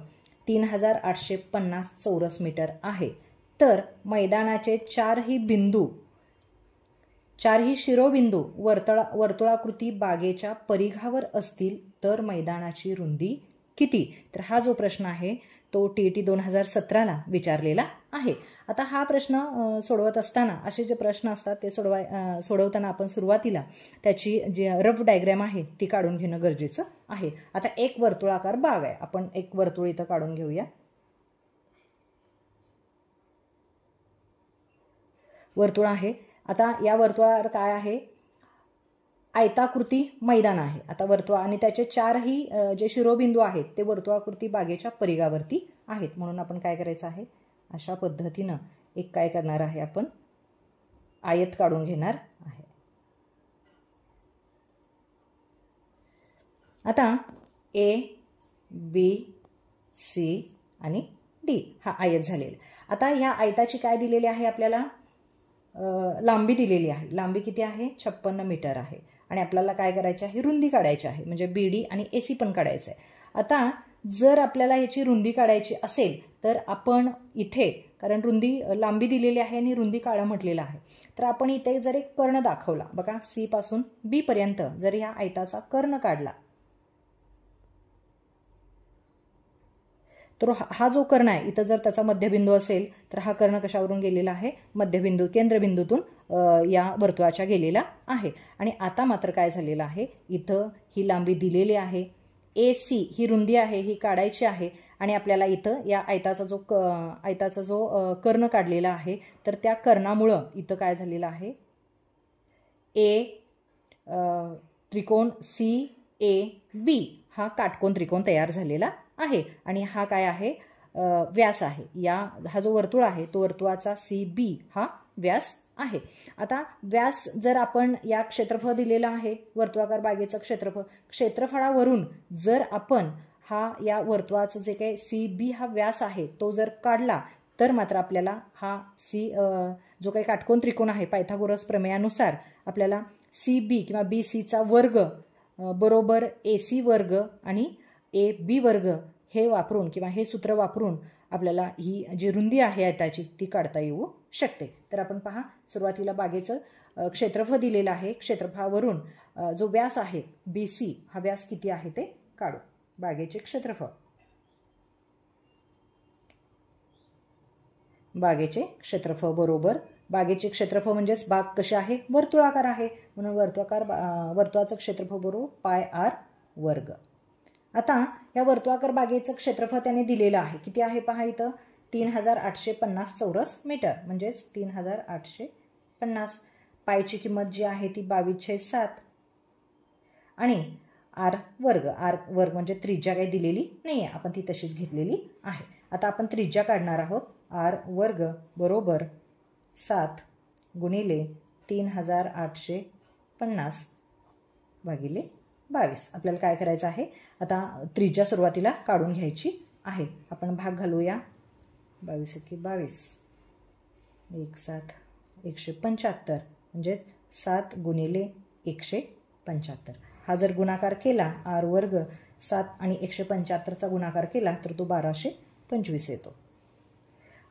3850 चौरस मीटर आहे. तर मैदानाचे चारही शिरोबिंदू वर्तुळाकृती बागेच्या परिघावर असतील तर मैदानाची रुंदी किती? तर हा जो प्रश्न आहे तो TET 2017ला विचारलेला आहे. आता हा प्रश्न सोडवत असताना असे जे प्रश्न असतात ते सोडवताना आपण सुरुवातीला त्याची जी रफ डायग्राम आहे ती काढून घेणं गरजेचं आहे. आता एक वर्तुळाकार बाग आहे, आपण एक वर्तुळ इथं काढून घेऊया. वर्तुळ आहे. आता या वर्तुळावर काय आहे, आयताकृती मैदान आहे. आता वर्तुळ आणि त्याचे चारही जे शिरोबिंदू आहेत ते वर्तुळाकृती बागेच्या परिघावरती आहेत. म्हणून आपण काय करायचं आहे, अशा पद्धतीनं एक काय करणार आहे, आपण आयत काढून घेणार आहे. आता A, B, C आणि D हा आयत झालेला. आता ह्या आयताची काय दिलेली आहे, आपल्याला लांबी दिलेली आहे. लांबी किती आहे, 56 मीटर आहे. आणि आपल्याला काय करायची आहे, रुंदी काढायची आहे, म्हणजे BD आणि AC पण काढायचं आहे. आता जर आपल्याला ह्याची रुंदी काढायची असेल तर आपण इथे, कारण लांबी दिलेली आहे आणि रुंदी काढा म्हटलेलं आहे, तर आपण इथे जर एक कर्ण दाखवला बघा, C पासून B पर्यंत जर ह्या आयताचा कर्ण काढला तर हा जो कर्ण आहे इथं जर त्याचा मध्यबिंदू असेल तर हा कर्ण कशावरून गेलेला आहे, केंद्रबिंदूतून या वर्तुळाच्या गेलेला आहे. आणि आता मात्र काय झालेलं आहे, इथं ही लांबी दिलेली आहे, AC ही रुंदी आहे, ही काढायची आहे. आणि आपल्याला इथं या आयताचा जो कर्ण काढलेला आहे तर त्या कर्णामुळं इथं काय झालेलं आहे, त्रिकोण CAB हा काटकोन त्रिकोण तयार झालेला आहे. आणि हा काय आहे, व्यास आहे. हा जो वर्तुळ आहे तो वर्तुळाचा CB हा व्यास आहे. आता व्यास जर आपण या क्षेत्रफळ दिलेला आहे, वर्तुळाकार बागेचं क्षेत्रफळावरून जर आपण या वर्तुळाचं जे काही CB हा व्यास आहे तो जर काढला तर मात्र आपल्याला हा जो काही काटकोन त्रिकोण आहे पायथागोरस प्रमेयानुसार आपल्याला CB किंवा BCचा वर्ग बरोबर AC वर्ग आणि AB वर्ग हे वापरून किंवा हे सूत्र वापरून आपल्याला ही जी रुंदी आहे आयताची ती काढता येऊ शकते. तर आपण पहा, सुरुवातीला बागेचं क्षेत्रफळ दिलेलं आहे, क्षेत्रफळावरून जो व्यास आहे BC हा व्यास किती आहे ते काढू. बागेचे क्षेत्रफळ, बरोबर बागेचे क्षेत्रफळ म्हणजेच बाग कशी आहे, वर्तुळाकार आहे, म्हणून वर्तुळाचं क्षेत्रफळ बरोबर πr वर्ग. आता या वर्तुळाकार बागेचं क्षेत्रफळ त्याने दिलेलं आहे, किती आहे पहा इथं, 3850 चौरस मीटर, म्हणजेच 3850. पायची किंमत जी आहे ती 22/7 आणि r वर्ग म्हणजे त्रिज्या काही दिलेली नाही आहे, आपण ती तशीच घेतलेली आहे. आता आपण त्रिज्या काढणार आहोत. r वर्ग बरोबर 7 गुणिले 3850 भागिले 22. आपल्याला काय करायचं आहे, आता त्रिज्या सुरुवातीला काढून घ्यायची आहे. आपण भाग घालूया. 22 × 22 1/7 175 म्हणजेच 7 गुणिले 175. हा जर गुणाकार केला, r वर्ग 7 आणि 175चा गुणाकार केला तर तो 1225 येतो.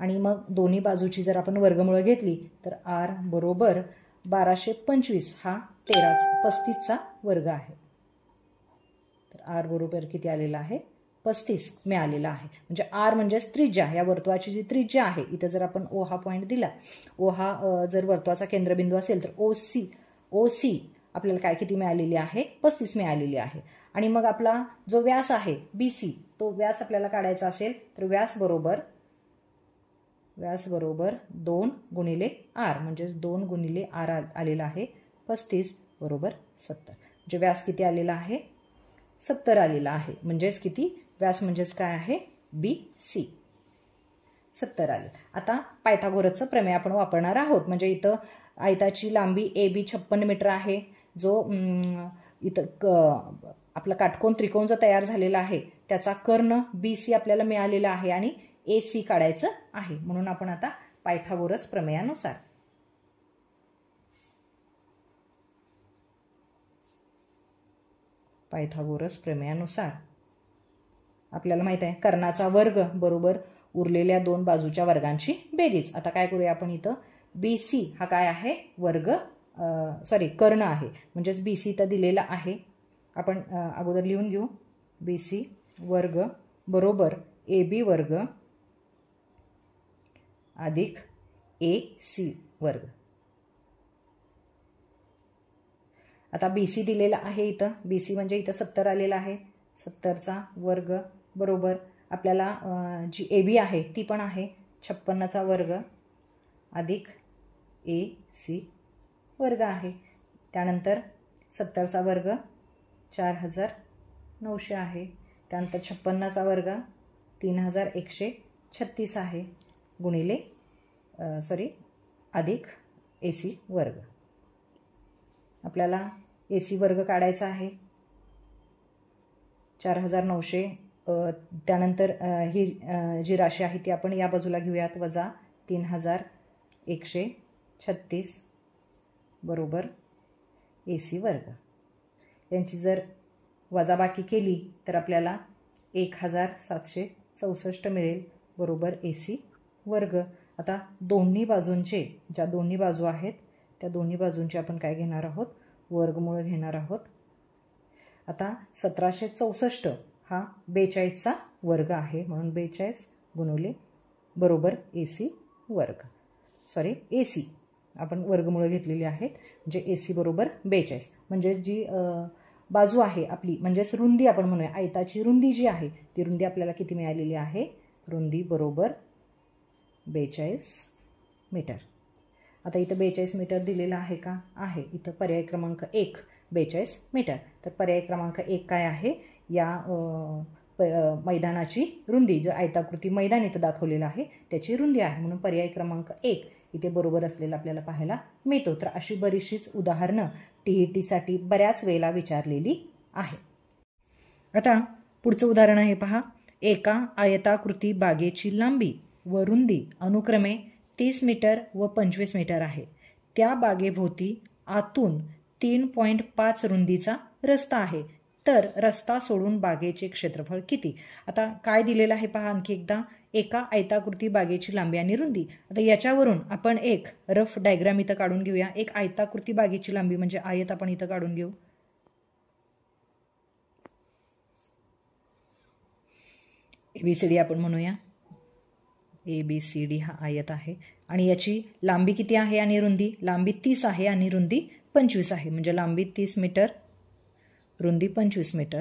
आणि मग दोन्ही बाजूची जर आपण वर्गमूळ घेतली तर r बरोबर 1225 हा 35चा वर्ग आहे. तर r बरोबर किती आलेला आहे, 35 मिळालेला आहे. म्हणजे r म्हणजेच त्रिज्या, या वर्तुळाची जी त्रिज्या आहे, इथं जर आपण O हा पॉईंट दिला, O हा जर वर्तुळाचा केंद्रबिंदू असेल तर OC आपल्याला काय किती मिळालेली आहे 35 मिळालेली आहे. आणि मग आपला जो व्यास आहे BC तो व्यास आपल्याला काढायचा असेल तर व्यास बरोबर 2 गुणिले R म्हणजे 2 गुणिले R आलेला आहे 35 बरोबर 70. म्हणजे व्यास किती आलेला आहे 70 आलेला आहे. म्हणजेच किती व्यास म्हणजेच काय आहे BC 70 आले. आता पायथागोरसचं प्रमेय आपण वापरणार आहोत. म्हणजे इथं आयताची लांबी AB 56 मीटर आहे. जो इथं आपला काटकोन त्रिकोण जो तयार झालेला आहे त्याचा कर्ण BC आपल्याला मिळालेला आहे आणि AC काढायचं आहे. म्हणून आपण आता पायथागोरस प्रमेयानुसार आपल्याला माहित आहे कर्णाचा वर्ग बरोबर उरलेल्या दोन बाजूच्या वर्गांची बेरीज. आता काय करूया आपण इथं BC हा काय आहे वर्ग कर्ण आहे. म्हणजेच BC इथं दिलेला आहे. आपण अगोदर लिहून घेऊ BC वर्ग बरोबर AB वर्ग अधिक AC वर्ग. आता BC दिलेला आहे इथं BC म्हणजे इथं 70 आलेला आहे 70चा वर्ग बरोबर आपल्याला जी AB आहे ती पण आहे 56चा वर्ग अधिक AC वर्ग आहे. त्यानंतर 70चा वर्ग 4900 आहे. त्यानंतर 56चा वर्ग 3136 आहे गुणिले अधिक AC वर्ग. आपल्याला AC वर्ग काढायचा आहे 4900. त्यानंतर ही जी राशी आहे ती आपण या बाजूला घेऊयात वजा 3136 बरोबर AC वर्ग. यांची जर वजाबाकी केली तर आपल्याला 1764 मिळेल बरोबर AC वर्ग. आता दोन्ही बाजूंचे ज्या दोन्ही बाजू आहेत त्या दोन्ही बाजूंचे आपण काय घेणार आहोत वर्गमूळ घेणार आहोत. आता 1764 हा 42चा वर्ग आहे म्हणून 42 गुणिले बरोबर AC वर्ग AC आपण वर्गमूळ घेतलेली आहेत म्हणजे AC बरोबर 42. म्हणजे जी बाजू आहे आपली म्हणजेच रुंदी आपण म्हणूया आयताची रुंदी जी आहे ती रुंदी आपल्याला किती मिळालेली आहे रुंदी बरोबर 42 मीटर. आता इथं 42 मीटर दिलेला आहे का आहे. इथं पर्याय क्रमांक 1 42 मीटर. तर पर्याय क्रमांक 1 काय आहे या मैदानाची रुंदी जो आयताकृती मैदान इथं दाखवलेलं आहे त्याची रुंदी आहे. म्हणून पर्याय क्रमांक 1 इथे बरोबर असलेला आपल्याला पाहायला मिळतो. तर अशी बरीचशीच उदाहरणं TETसाठी बऱ्याच वेळेला विचारलेली आहे. आता पुढचं उदाहरण आहे पहा. एका आयताकृती बागेची लांबी व रुंदी अनुक्रमे 30 मीटर व 25 मीटर आहे. त्या बागेभोवती आतून 3.5 रुंदीचा रस्ता आहे. तर रस्ता सोडून बागेचे क्षेत्रफळ किती. आता काय दिलेलं आहे पहा आणखी एकदा. एका आयताकृती बागेची लांबी आणि रुंदी. आता याच्यावरून आपण एक रफ डायग्राम इथं काढून घेऊया. एक आयताकृती बागेची लांबी म्हणजे आयत आपण इथं काढून घेऊ. ABCD आपण म्हणूया. ABCD हा आयत आहे आणि याची लांबी किती आहे आणि रुंदी लांबी 30 आहे आणि रुंदी 25 आहे. म्हणजे लांबी 30 मीटर रुंदी 25 मीटर.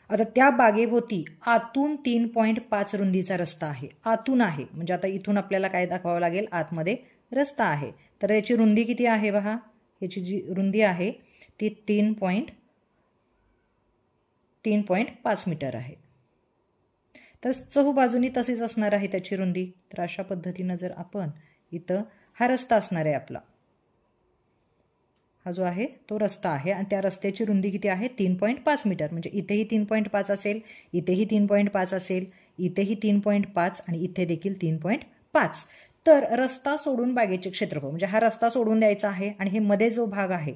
आता त्या बागेभोवती आतून 3.5 रुंदीचा रस्ता आहे. आतून आहे म्हणजे आता इथून आपल्याला काय दाखवावं लागेल आतमध्ये रस्ता आहे. तर याची रुंदी किती आहे पहा. याची जी रुंदी आहे ती 3.5 मीटर आहे. तर चहूबाजूनी तशीच असणार आहे त्याची रुंदी. तर अशा पद्धतीनं जर आपण इथं हा रस्ता असणार आहे आपला हा जो आहे तो रस्ता आहे आणि त्या रस्त्याची रुंदी किती आहे 3.5 मीटर. म्हणजे इथेही 3.5 असेल इथेही 3.5 असेल इथेही 3.5 आणि इथे देखील 3.5. तर रस्ता सोडून बागेचे क्षेत्रफळ म्हणजे हा रस्ता सोडून द्यायचा आहे आणि हे मध्ये जो भाग आहे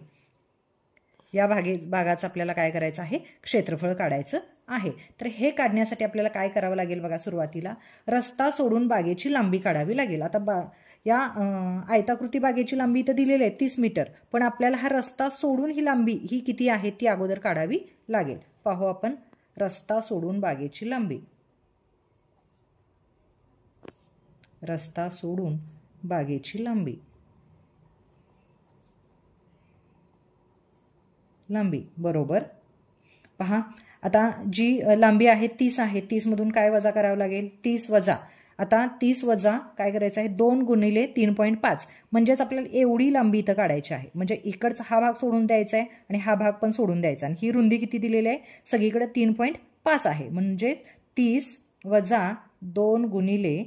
या भागाचं आपल्याला काय करायचं आहे क्षेत्रफळ काढायचं आहे. तर हे काढण्यासाठी आपल्याला काय करावं लागेल बघा. सुरुवातीला रस्ता सोडून बागेची लांबी काढावी लागेल. आता या आयताकृती बागेची लांबी इथं दिलेली आहे 30 मीटर. पण आपल्याला हा रस्ता सोडून ही लांबी ही किती आहे ती अगोदर काढावी लागेल. पाहू आपण रस्ता सोडून बागेची लांबी. रस्ता सोडून बागेची लांबी लांबी बरोबर. पहा आता जी लांबी आहे 30 आहे, 30मधून काय वजा करावं लागेल, 30 वजा. आता 30 वजा काय करायचं आहे, 2 गुणिले 3.5 म्हणजेच आपल्याला एवढी लांबी इथं काढायची आहे. म्हणजे इकडचा हा भाग सोडून द्यायचा आहे आणि हा भाग पण सोडून द्यायचा. आणि ही रुंदी किती दिलेली आहे, सगळीकडे 3.5 आहे. म्हणजे 30 वजा 2 गुणिले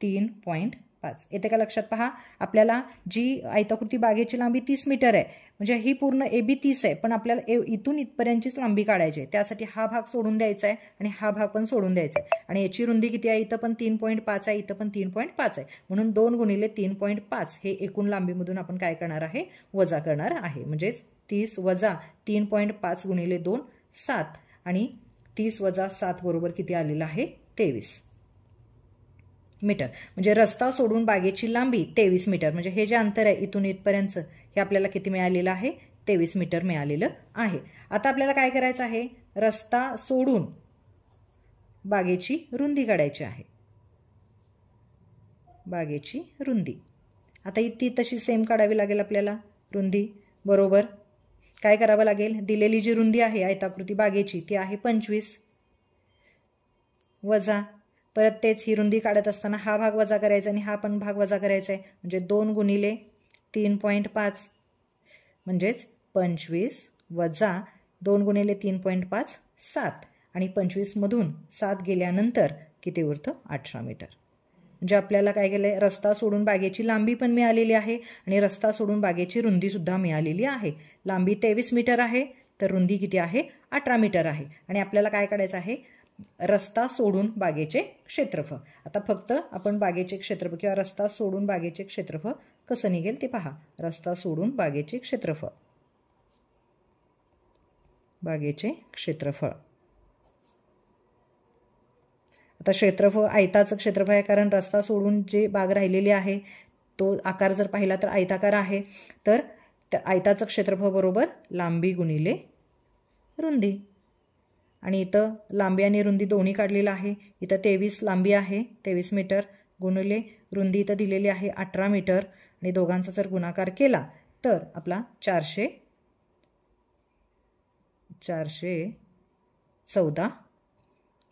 3.5 येते का लक्षात. पहा आपल्याला जी आयताकृती बागेची लांबी 30 मीटर आहे, म्हणजे ही पूर्ण AB 30 आहे, पण आपल्याला इथून इथपर्यंतचीच लांबी काढायची आहे. त्यासाठी हा भाग सोडून द्यायचा आहे आणि हा भाग पण सोडून द्यायचा आहे. आणि याची रुंदी किती आहे, इथं पण 3.5 आहे, इथं पण 3.5 आहे. म्हणून 2 गुणिले 3.5 हे एकूण लांबीमधून आपण काय करणार आहे, वजा करणार आहे. म्हणजेच 30 वजा 3.5 गुणिले 2 7 आणि 30 वजा 7 बरोबर किती आलेलं आहे, 23 मीटर. म्हणजे रस्ता सोडून बागेची लांबी 23 मीटर. म्हणजे हे जे अंतर आहे इथून इथपर्यंत हे आपल्याला किती मिळालेलं आहे, 23 मीटर मिळालेलं आहे. आता आपल्याला काय करायचं आहे, रस्ता सोडून बागेची रुंदी काढायची आहे. बागेची रुंदी आता ती तशी सेम काढावी लागेल आपल्याला रुंदी बरोबर. काय करावं लागेल, दिलेली जी रुंदी आहे आयताकृती बागेची ती आहे 25 वजा परत तेच ही रुंदी काढत असताना हा भाग वजा करायचा आणि हा पण भाग वजा करायचा आहे. म्हणजे 2 गुणिले 3.5 म्हणजेच 25 वजा 2 गुणिले 3.5 7 आणि 25मधून 7 गेल्यानंतर किती उरतं, 18 मीटर. म्हणजे आपल्याला काय केलंय, रस्ता सोडून बागेची लांबी पण मिळालेली आहे आणि रस्ता सोडून बागेची रुंदी सुद्धा मिळालेली आहे. लांबी 23 मीटर आहे तर रुंदी किती आहे, 18 मीटर आहे. आणि आपल्याला काय काढायचं आहे, रस्ता सोडून बागेचे क्षेत्रफळ. आता फक्त आपण बागेचे क्षेत्रफळ किंवा रस्ता सोडून बागेचे क्षेत्रफळ कसं निघेल ते पहा. रस्ता सोडून बागेचे क्षेत्रफळ, बागेचे क्षेत्रफळ. आता क्षेत्रफळ आयताचं क्षेत्रफळ आहे, कारण रस्ता सोडून जे बाग राहिलेली आहे तो आकार जर पाहिला तर आयताकार आहे. तर आयताचं क्षेत्रफळ बरोबर लांबी गुणिले रुंदी. आणि इथं लांबी आणि रुंदी दोन्ही काढलेलं आहे. इथं 23 लांबी आहे 23 मीटर गुणिले रुंदी इथं दिलेली आहे 18 मीटर आणि दोघांचा जर गुणाकार केला तर आपला 414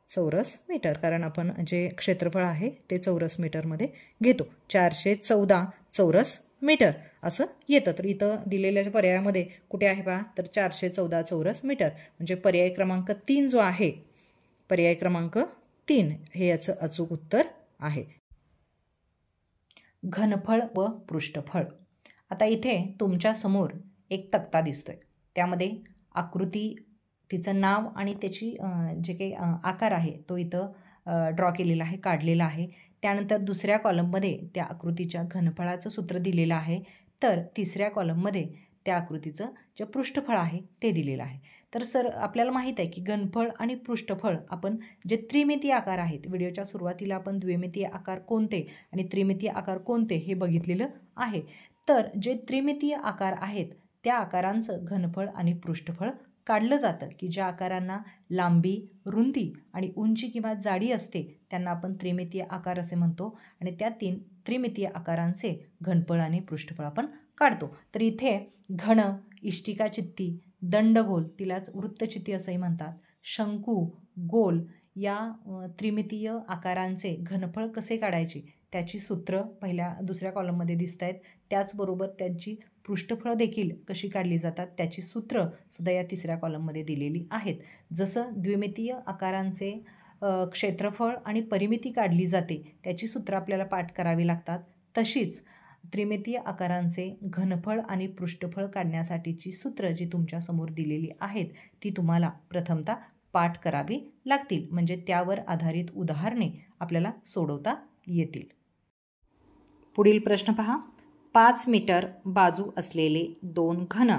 चौरस मीटर. कारण आपण जे क्षेत्रफळ आहे ते चौरस मीटरमध्ये घेतो. 414 चौरस मीटर असं येतं. तर इथं दिलेल्या पर्यायामध्ये कुठे आहे पहा, तर 414 चौरस मीटर. म्हणजे पर्याय क्रमांक 3 जो आहे, पर्याय क्रमांक 3 हे याचं अचूक उत्तर आहे. घनफळ व पृष्ठफळ. आता इथे तुमच्या समोर एक तक्ता दिसतोय, त्यामध्ये आकृती, तिचं नाव आणि त्याची जे काही आकार आहे तो इथं ड्रॉ केलेला आहे, काढलेला आहे. त्यानंतर दुसऱ्या कॉलममध्ये त्या आकृतीच्या घनफळाचं सूत्र दिलेलं आहे. तर तिसऱ्या कॉलममध्ये त्या आकृतीचं जे पृष्ठफळ आहे ते दिलेलं आहे. तर सर आपल्याला माहीत आहे की घनफळ आणि पृष्ठफळ आपण जे त्रिमितीय आकार आहेत, व्हिडिओच्या सुरुवातीला आपण द्विमितीय आकार कोणते आणि त्रिमितीय आकार कोणते हे बघितलेलं आहे. तर जे त्रिमितीय आकार आहेत त्या आकारांचं घनफळ आणि पृष्ठफळ काढलं जातं, की ज्या आकारांना लांबी, रुंदी आणि उंची किंवा जाडी असते त्यांना आपण त्रिमितीय आकार असे म्हणतो. आणि त्या त्रिमितीय आकारांचे घनफळ आणि पृष्ठफळ आपण काढतो. तर इथे घन, इष्टिकाचित्ती, दंडगोल, तिलाच वृत्तचित्ती असंही म्हणतात, शंकू, गोल या त्रिमितीय आकारांचे घनफळ कसे काढायचे त्याची सूत्र दुसऱ्या कॉलममध्ये दिसत आहेत. त्याचबरोबर त्यांची पृष्ठफळ देखील कशी काढली जातात त्याची सूत्र सुद्धा या तिसऱ्या कॉलममध्ये दिलेली आहेत. जसं द्विमितीय आकारांचे क्षेत्रफळ आणि परिमिती काढली जाते त्याची सूत्र आपल्याला पाठ करावी लागतात, तशीच त्रिमितीय आकारांचे घनफळ आणि पृष्ठफळ काढण्यासाठीची सूत्र जी तुमच्यासमोर दिलेली आहेत ती तुम्हाला प्रथमतः पाठ करावी लागतील. म्हणजे त्यावर आधारित उदाहरणे आपल्याला सोडवता येतील. पुढील प्रश्न पहा. 5 मीटर बाजू असलेले 2 घन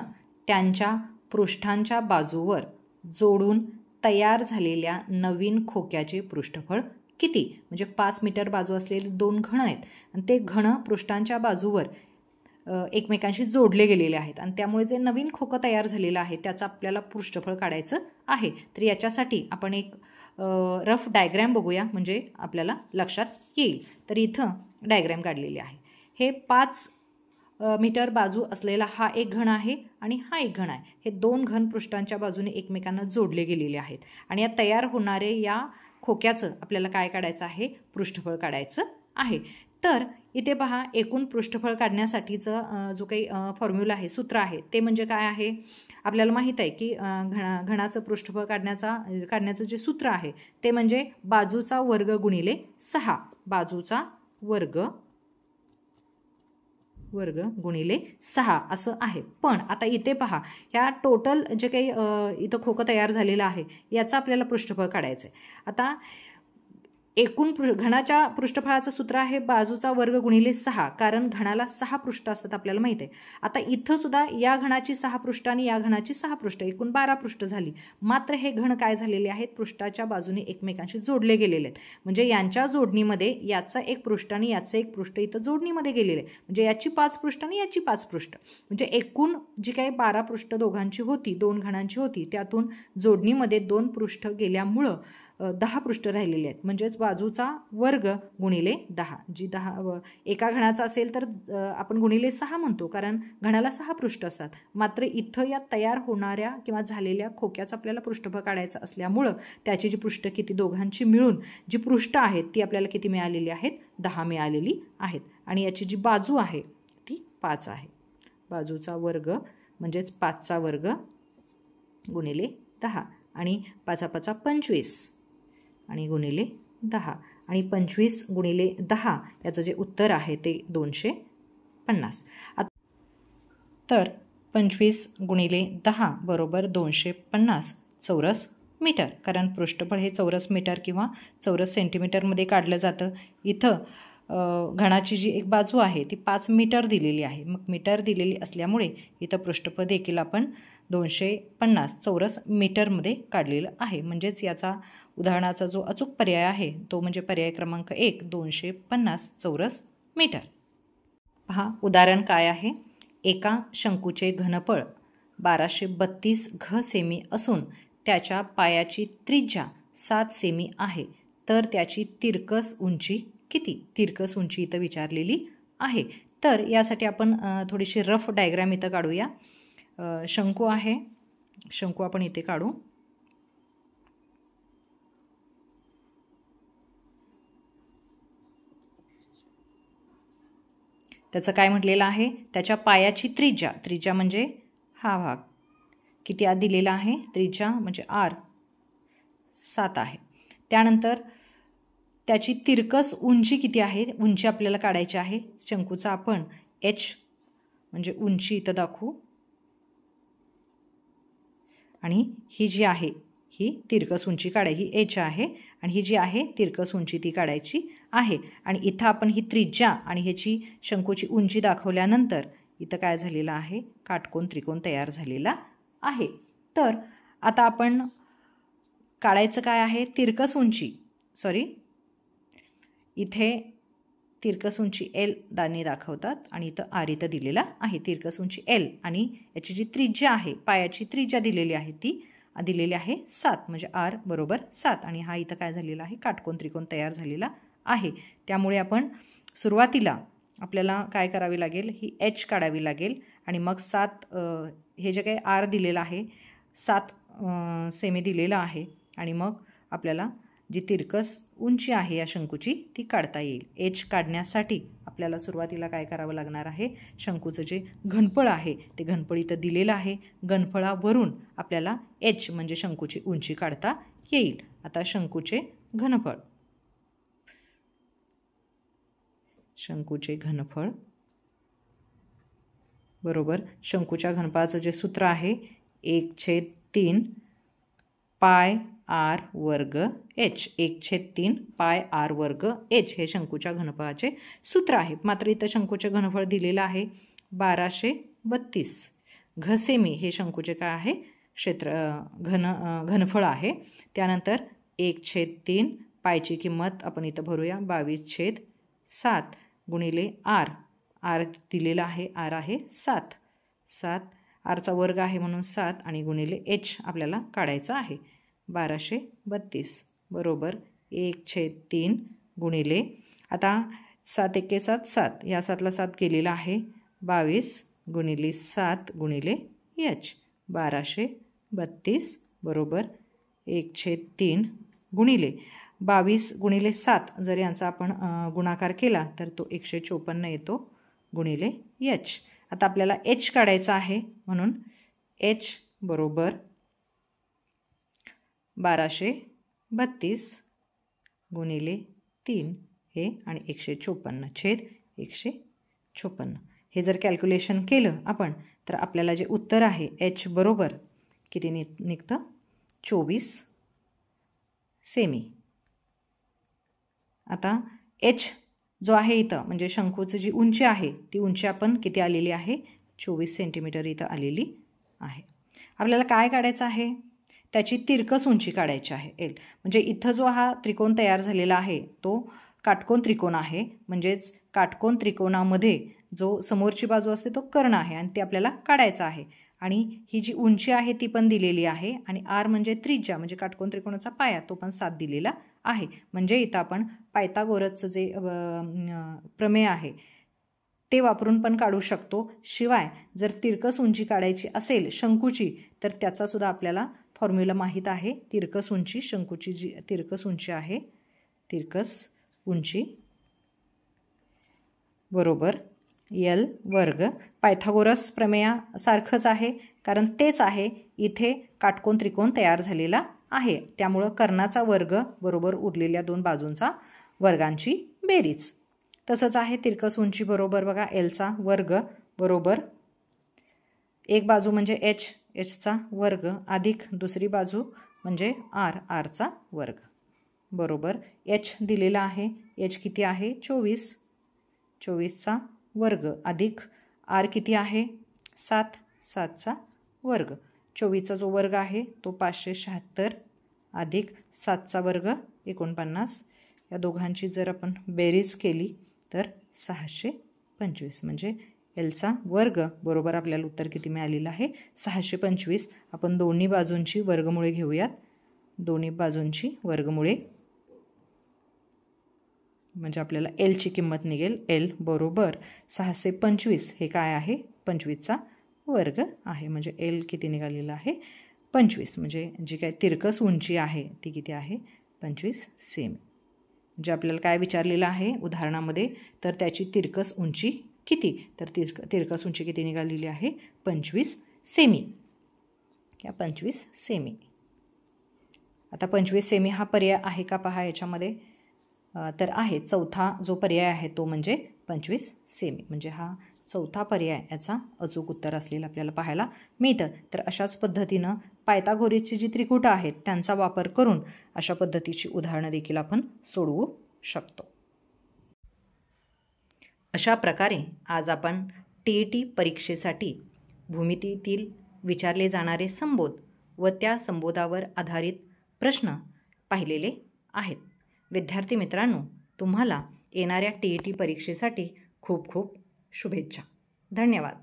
त्यांच्या पृष्ठांच्या बाजूवर जोडून तयार झालेल्या नवीन खोक्याचे पृष्ठफळ किती? म्हणजे 5 मीटर बाजू असलेले 2 घन आहेत आणि ते घन पृष्ठांच्या बाजूवर एकमेकांशी जोडले गेलेले आहेत आणि त्यामुळे जे नवीन खोकं तयार झालेलं आहे त्याचं आपल्याला पृष्ठफळ काढायचं आहे. तर याच्यासाठी आपण एक रफ डायग्रॅम बघूया, म्हणजे आपल्याला लक्षात येईल. तर इथं डायग्रॅम काढलेली आहे. हे 5 मीटर बाजू असलेला हा एक घन आहे आणि हा एक घन आहे. हे दोन घन पृष्ठांच्या बाजूने एकमेकांना जोडले गेलेले आहेत आणि या तयार होणारे या खोक्याचं आपल्याला काय काढायचं आहे, पृष्ठफळ काढायचं आहे. तर इथे पहा, एकूण पृष्ठफळ काढण्यासाठीचं जो काही फॉर्म्युला आहे, सूत्र आहे, ते म्हणजे काय आहे. आपल्याला माहीत आहे की घनाचं पृष्ठफळ काढण्याचं जे सूत्र आहे ते म्हणजे बाजूचा वर्ग गुणिले 6, बाजूचा वर्ग गुणिले 6 असं आहे. पण आता इथे पहा, ह्या टोटल जे काही इथं खोकं तयार झालेलं आहे याचं आपल्याला पृष्ठफळ काढायचं आहे. आता एकूण घनाच्या पृष्ठफळाचं सूत्र आहे बाजूचा वर्ग गुणिले 6, कारण घनाला 6 पृष्ठ असतात आपल्याला माहिती आहे. आता इथं सुद्धा या घनाची 6 पृष्ठ आणि या घनाची 6 पृष्ठ, एकूण 12 पृष्ठ झाली. मात्र हे घन काय झालेले आहेत, पृष्ठाच्या बाजूने एकमेकांशी जोडले गेलेले आहेत. म्हणजे यांच्या जोडणीमध्ये याचा एक पृष्ठ आणि याचं एक पृष्ठ इथं जोडणीमध्ये गेलेले आहे. म्हणजे याची 5 पृष्ठ आणि याची 5 पृष्ठ, म्हणजे एकूण जी काही 12 पृष्ठ दोघांची होती, दोन घनांची होती, त्यातून जोडणीमध्ये 2 पृष्ठ गेल्यामुळं 10 पृष्ठ राहिलेले आहेत. म्हणजेच बाजूचा वर्ग गुणिले 10, जी 10 एका घनाचा असेल तर आपण गुणिले 6 म्हणतो, कारण घनाला 6 पृष्ठ असतात. मात्र इथं या तयार होणाऱ्या किंवा झालेल्या खोक्याचं आपल्याला पृष्ठफळ काढायचं असल्यामुळं त्याची जी पृष्ठ किती दोघांची मिळून जी पृष्ठ आहेत ती आपल्याला किती मिळालेली आहेत, 10 मिळालेली आहेत. आणि याची जी बाजू आहे ती 5 आहे. बाजूचा वर्ग म्हणजेच 5चा वर्ग गुणिले 10 आणि 5 5 25 आणि गुणिले 10 आणि 25 गुणिले 10 याचं जे उत्तर आहे ते 250. तर 25 गुणिले 10 बरोबर 250 चौरस मीटर, कारण पृष्ठफळ हे चौरस मीटर किंवा चौरस सेंटीमीटरमध्ये काढलं जातं. इथं घनाची जी एक बाजू आहे ती 5 मीटर दिलेली आहे. मग मीटर दिलेली असल्यामुळे इथं पृष्ठफळ देखील आपण 250 चौरस मीटरमध्ये काढलेलं आहे. म्हणजेच याचा उदाहरणाचा जो अचूक पर्याय आहे तो म्हणजे पर्याय क्रमांक 1, 250 चौरस मीटर. पहा, उदाहरण काय आहे. एका शंकूचे घनफळ 1232 घ सेमी असून त्याच्या पायाची त्रिज्या 7 सेमी आहे. तर त्याची तिरकस उंची किती? तिरकस उंची इथं विचारलेली आहे. तर यासाठी आपण थोडीशी रफ डायग्राम इथं काढूया. शंकू आहे, शंकू आपण इथे काढू. त्याचं काय म्हटलेलं आहे, त्याच्या पायाची त्रिज्या म्हणजे हा भाग किती आत दिलेला आहे, त्रिज्या म्हणजे R 7 आहे. त्यानंतर त्याची तिरकस उंची किती आहे, उंची आपल्याला काढायची आहे. शंकूचा आपण H म्हणजे उंची इथं दाखवू आणि ही जी आहे ही तिरकस उंची काढायची, ही H आहे आणि ही जी आहे तिरकस उंची ती काढायची आहे. आणि इथं आपण ही त्रिज्या आणि ह्याची शंकूची उंची दाखवल्यानंतर इथं काय झालेलं आहे, काटकोन त्रिकोण तयार झालेला आहे. तर आता आपण काढायचं काय आहे, तिरकस उंची, इथे तिरकस उंची L दाने दाखवतात आणि इथं R इथं दिलेला आहे. तिरकस उंची L आणि याची जी त्रिज्या आहे, पायाची त्रिज्या दिलेली आहे ती दिलेली आहे 7, म्हणजे R बरोबर 7 आणि हा इथं काय झालेला आहे, काटकोन त्रिकोण तयार झालेला आहे. त्यामुळे आपण सुरुवातीला आपल्याला काय करावे लागेल, ही H काढावी लागेल आणि मग 7 हे जे काही R दिलेलं आहे 7 सेमी दिलेलं आहे आणि मग आपल्याला जी तिरकस उंची आहे या शंकूची ती काढता येईल. H काढण्यासाठी आपल्याला सुरुवातीला काय करावं लागणार आहे, शंकूचं जे घनफळ आहे ते घनफळ इथं दिलेलं आहे. घनफळावरून आपल्याला H म्हणजे शंकूची उंची काढता येईल. आता शंकूचे घनफळ, शंकूचे घनफळ बरोबर शंकूच्या घनफळाचं जे सूत्र आहे 1/3 पाय R वर्ग H, 1/3 पाय R वर्ग H हे शंकूच्या घनफळाचे सूत्र आहे. मात्र इथं शंकूचे घनफळ दिलेलं आहे 1232 घ सेमी, हे शंकूचे काय आहे, घनफळ आहे. त्यानंतर 1/3 पायची किंमत आपण इथं भरूया 22/7 गुणिले R दिलेला आहे, R आहे 7 Rचा वर्ग आहे म्हणून 7 आणि गुणिले H आपल्याला काढायचा आहे 1232 बरोबर 1/3 गुणिले, आता 7 × 1 = 7, या 7ला 7 गेलेला आहे 22 गुणिले 7 गुणिले h 1232 बरोबर 1/3 गुणिले 22 गुणिले 7 जर यांचा आपण गुणाकार केला तर तो 154 येतो गुणिले h. आता आपल्याला h काढायचा आहे म्हणून h बरोबर 1232 गुणिले 3 हे आणि 154 छेद 154. हे जर कॅल्क्युलेशन केलं आपण तर आपल्याला जे उत्तर आहे h बरोबर किती निघतं 24 सेमी. आता h जो आहे इथं म्हणजे शंकूची जी उंची आहे ती उंची आपण किती आलेली आहे 24 सेंटीमीटर इथं आलेली आहे. आपल्याला काय काढायचं आहे त्याची तिरकस उंची काढायची आहे एल. म्हणजे इथं जो हा त्रिकोण तयार झालेला आहे तो काटकोन त्रिकोण आहे. म्हणजेच काटकोन त्रिकोणामध्ये जो समोरची बाजू असते तो कर्ण आहे आणि ते आपल्याला काढायचा आहे. आणि ही जी उंची आहे ती पण दिलेली आहे आणि आर म्हणजे त्रिज्या म्हणजे काटकोन त्रिकोणाचा पाया तो पण 7 दिलेला आहे. म्हणजे इथं आपण पायथागोरसचं जे प्रमेय आहे ते वापरून पण काढू शकतो. शिवाय जर तिरकस उंची काढायची असेल शंकूची तर त्याचा सुद्धा आपल्याला फॉर्म्युला माहीत आहे. तिरकस उंची शंकूची जी तिरकस उंची आहे तिरकस उंची बरोबर L वर्ग. पायथागोरस प्रमेयासारखंच आहे कारण तेच आहे इथे काटकोन त्रिकोण तयार झालेला आहे. त्यामुळं कर्णाचा वर्ग बरोबर उरलेल्या दोन बाजूंचा वर्गांची बेरीज. तसंच आहे तिरकस उंची बरोबर बघा Lचा वर्ग बरोबर एक बाजू म्हणजे hचा वर्ग अधिक दुसरी बाजू म्हणजे rचा वर्ग बरोबर h दिलेला आहे. h किती आहे 24चा वर्ग अधिक r किती आहे 7चा वर्ग. 24चा जो वर्ग आहे तो 576 अधिक 7चा वर्ग 49. या दोघांची जर आपण बेरीज केली तर 625 म्हणजे Lचा वर्ग बरोबर आपल्याला उत्तर किती मिळालेलं आहे 625. आपण दोन्ही बाजूंची वर्गमुळे घेऊयात. दोन्ही बाजूंची वर्गमुळे म्हणजे आपल्याला Lची किंमत निघेल L बरोबर 625 हे काय आहे 25चा वर्ग आहे. म्हणजे L किती निघालेला आहे 25. म्हणजे जी काय तिरकस उंची आहे ती किती आहे 25 सेमी. जे आपल्याला काय विचारलेलं आहे उदाहरणामध्ये तर त्याची तिरकस उंची किती तर तिरकस उंची किती निघालेली आहे 25 सेमी या 25 सेमी. आता 25 सेमी हा पर्याय आहे का पहा याच्यामध्ये तर आहे. चौथा जो पर्याय आहे तो म्हणजे 25 सेमी म्हणजे हा चौथा पर्याय याचा अचूक उत्तर असलेलं आपल्याला पाहायला मिळतं. तर अशाच पद्धतीनं पायथागोरसची जी त्रिकुटं आहेत त्यांचा वापर करून अशा पद्धतीची उदाहरणं देखील आपण सोडवू शकतो. अशा प्रकारे आज आपण TET परीक्षेसाठी भूमितीतील विचारले जाणारे संबोध व त्या संबोधावर आधारित प्रश्न पाहिलेले आहेत. विद्यार्थी मित्रांनो, तुम्हाला येणाऱ्या TET परीक्षेसाठी खूप खूप शुभेच्छा. धन्यवाद.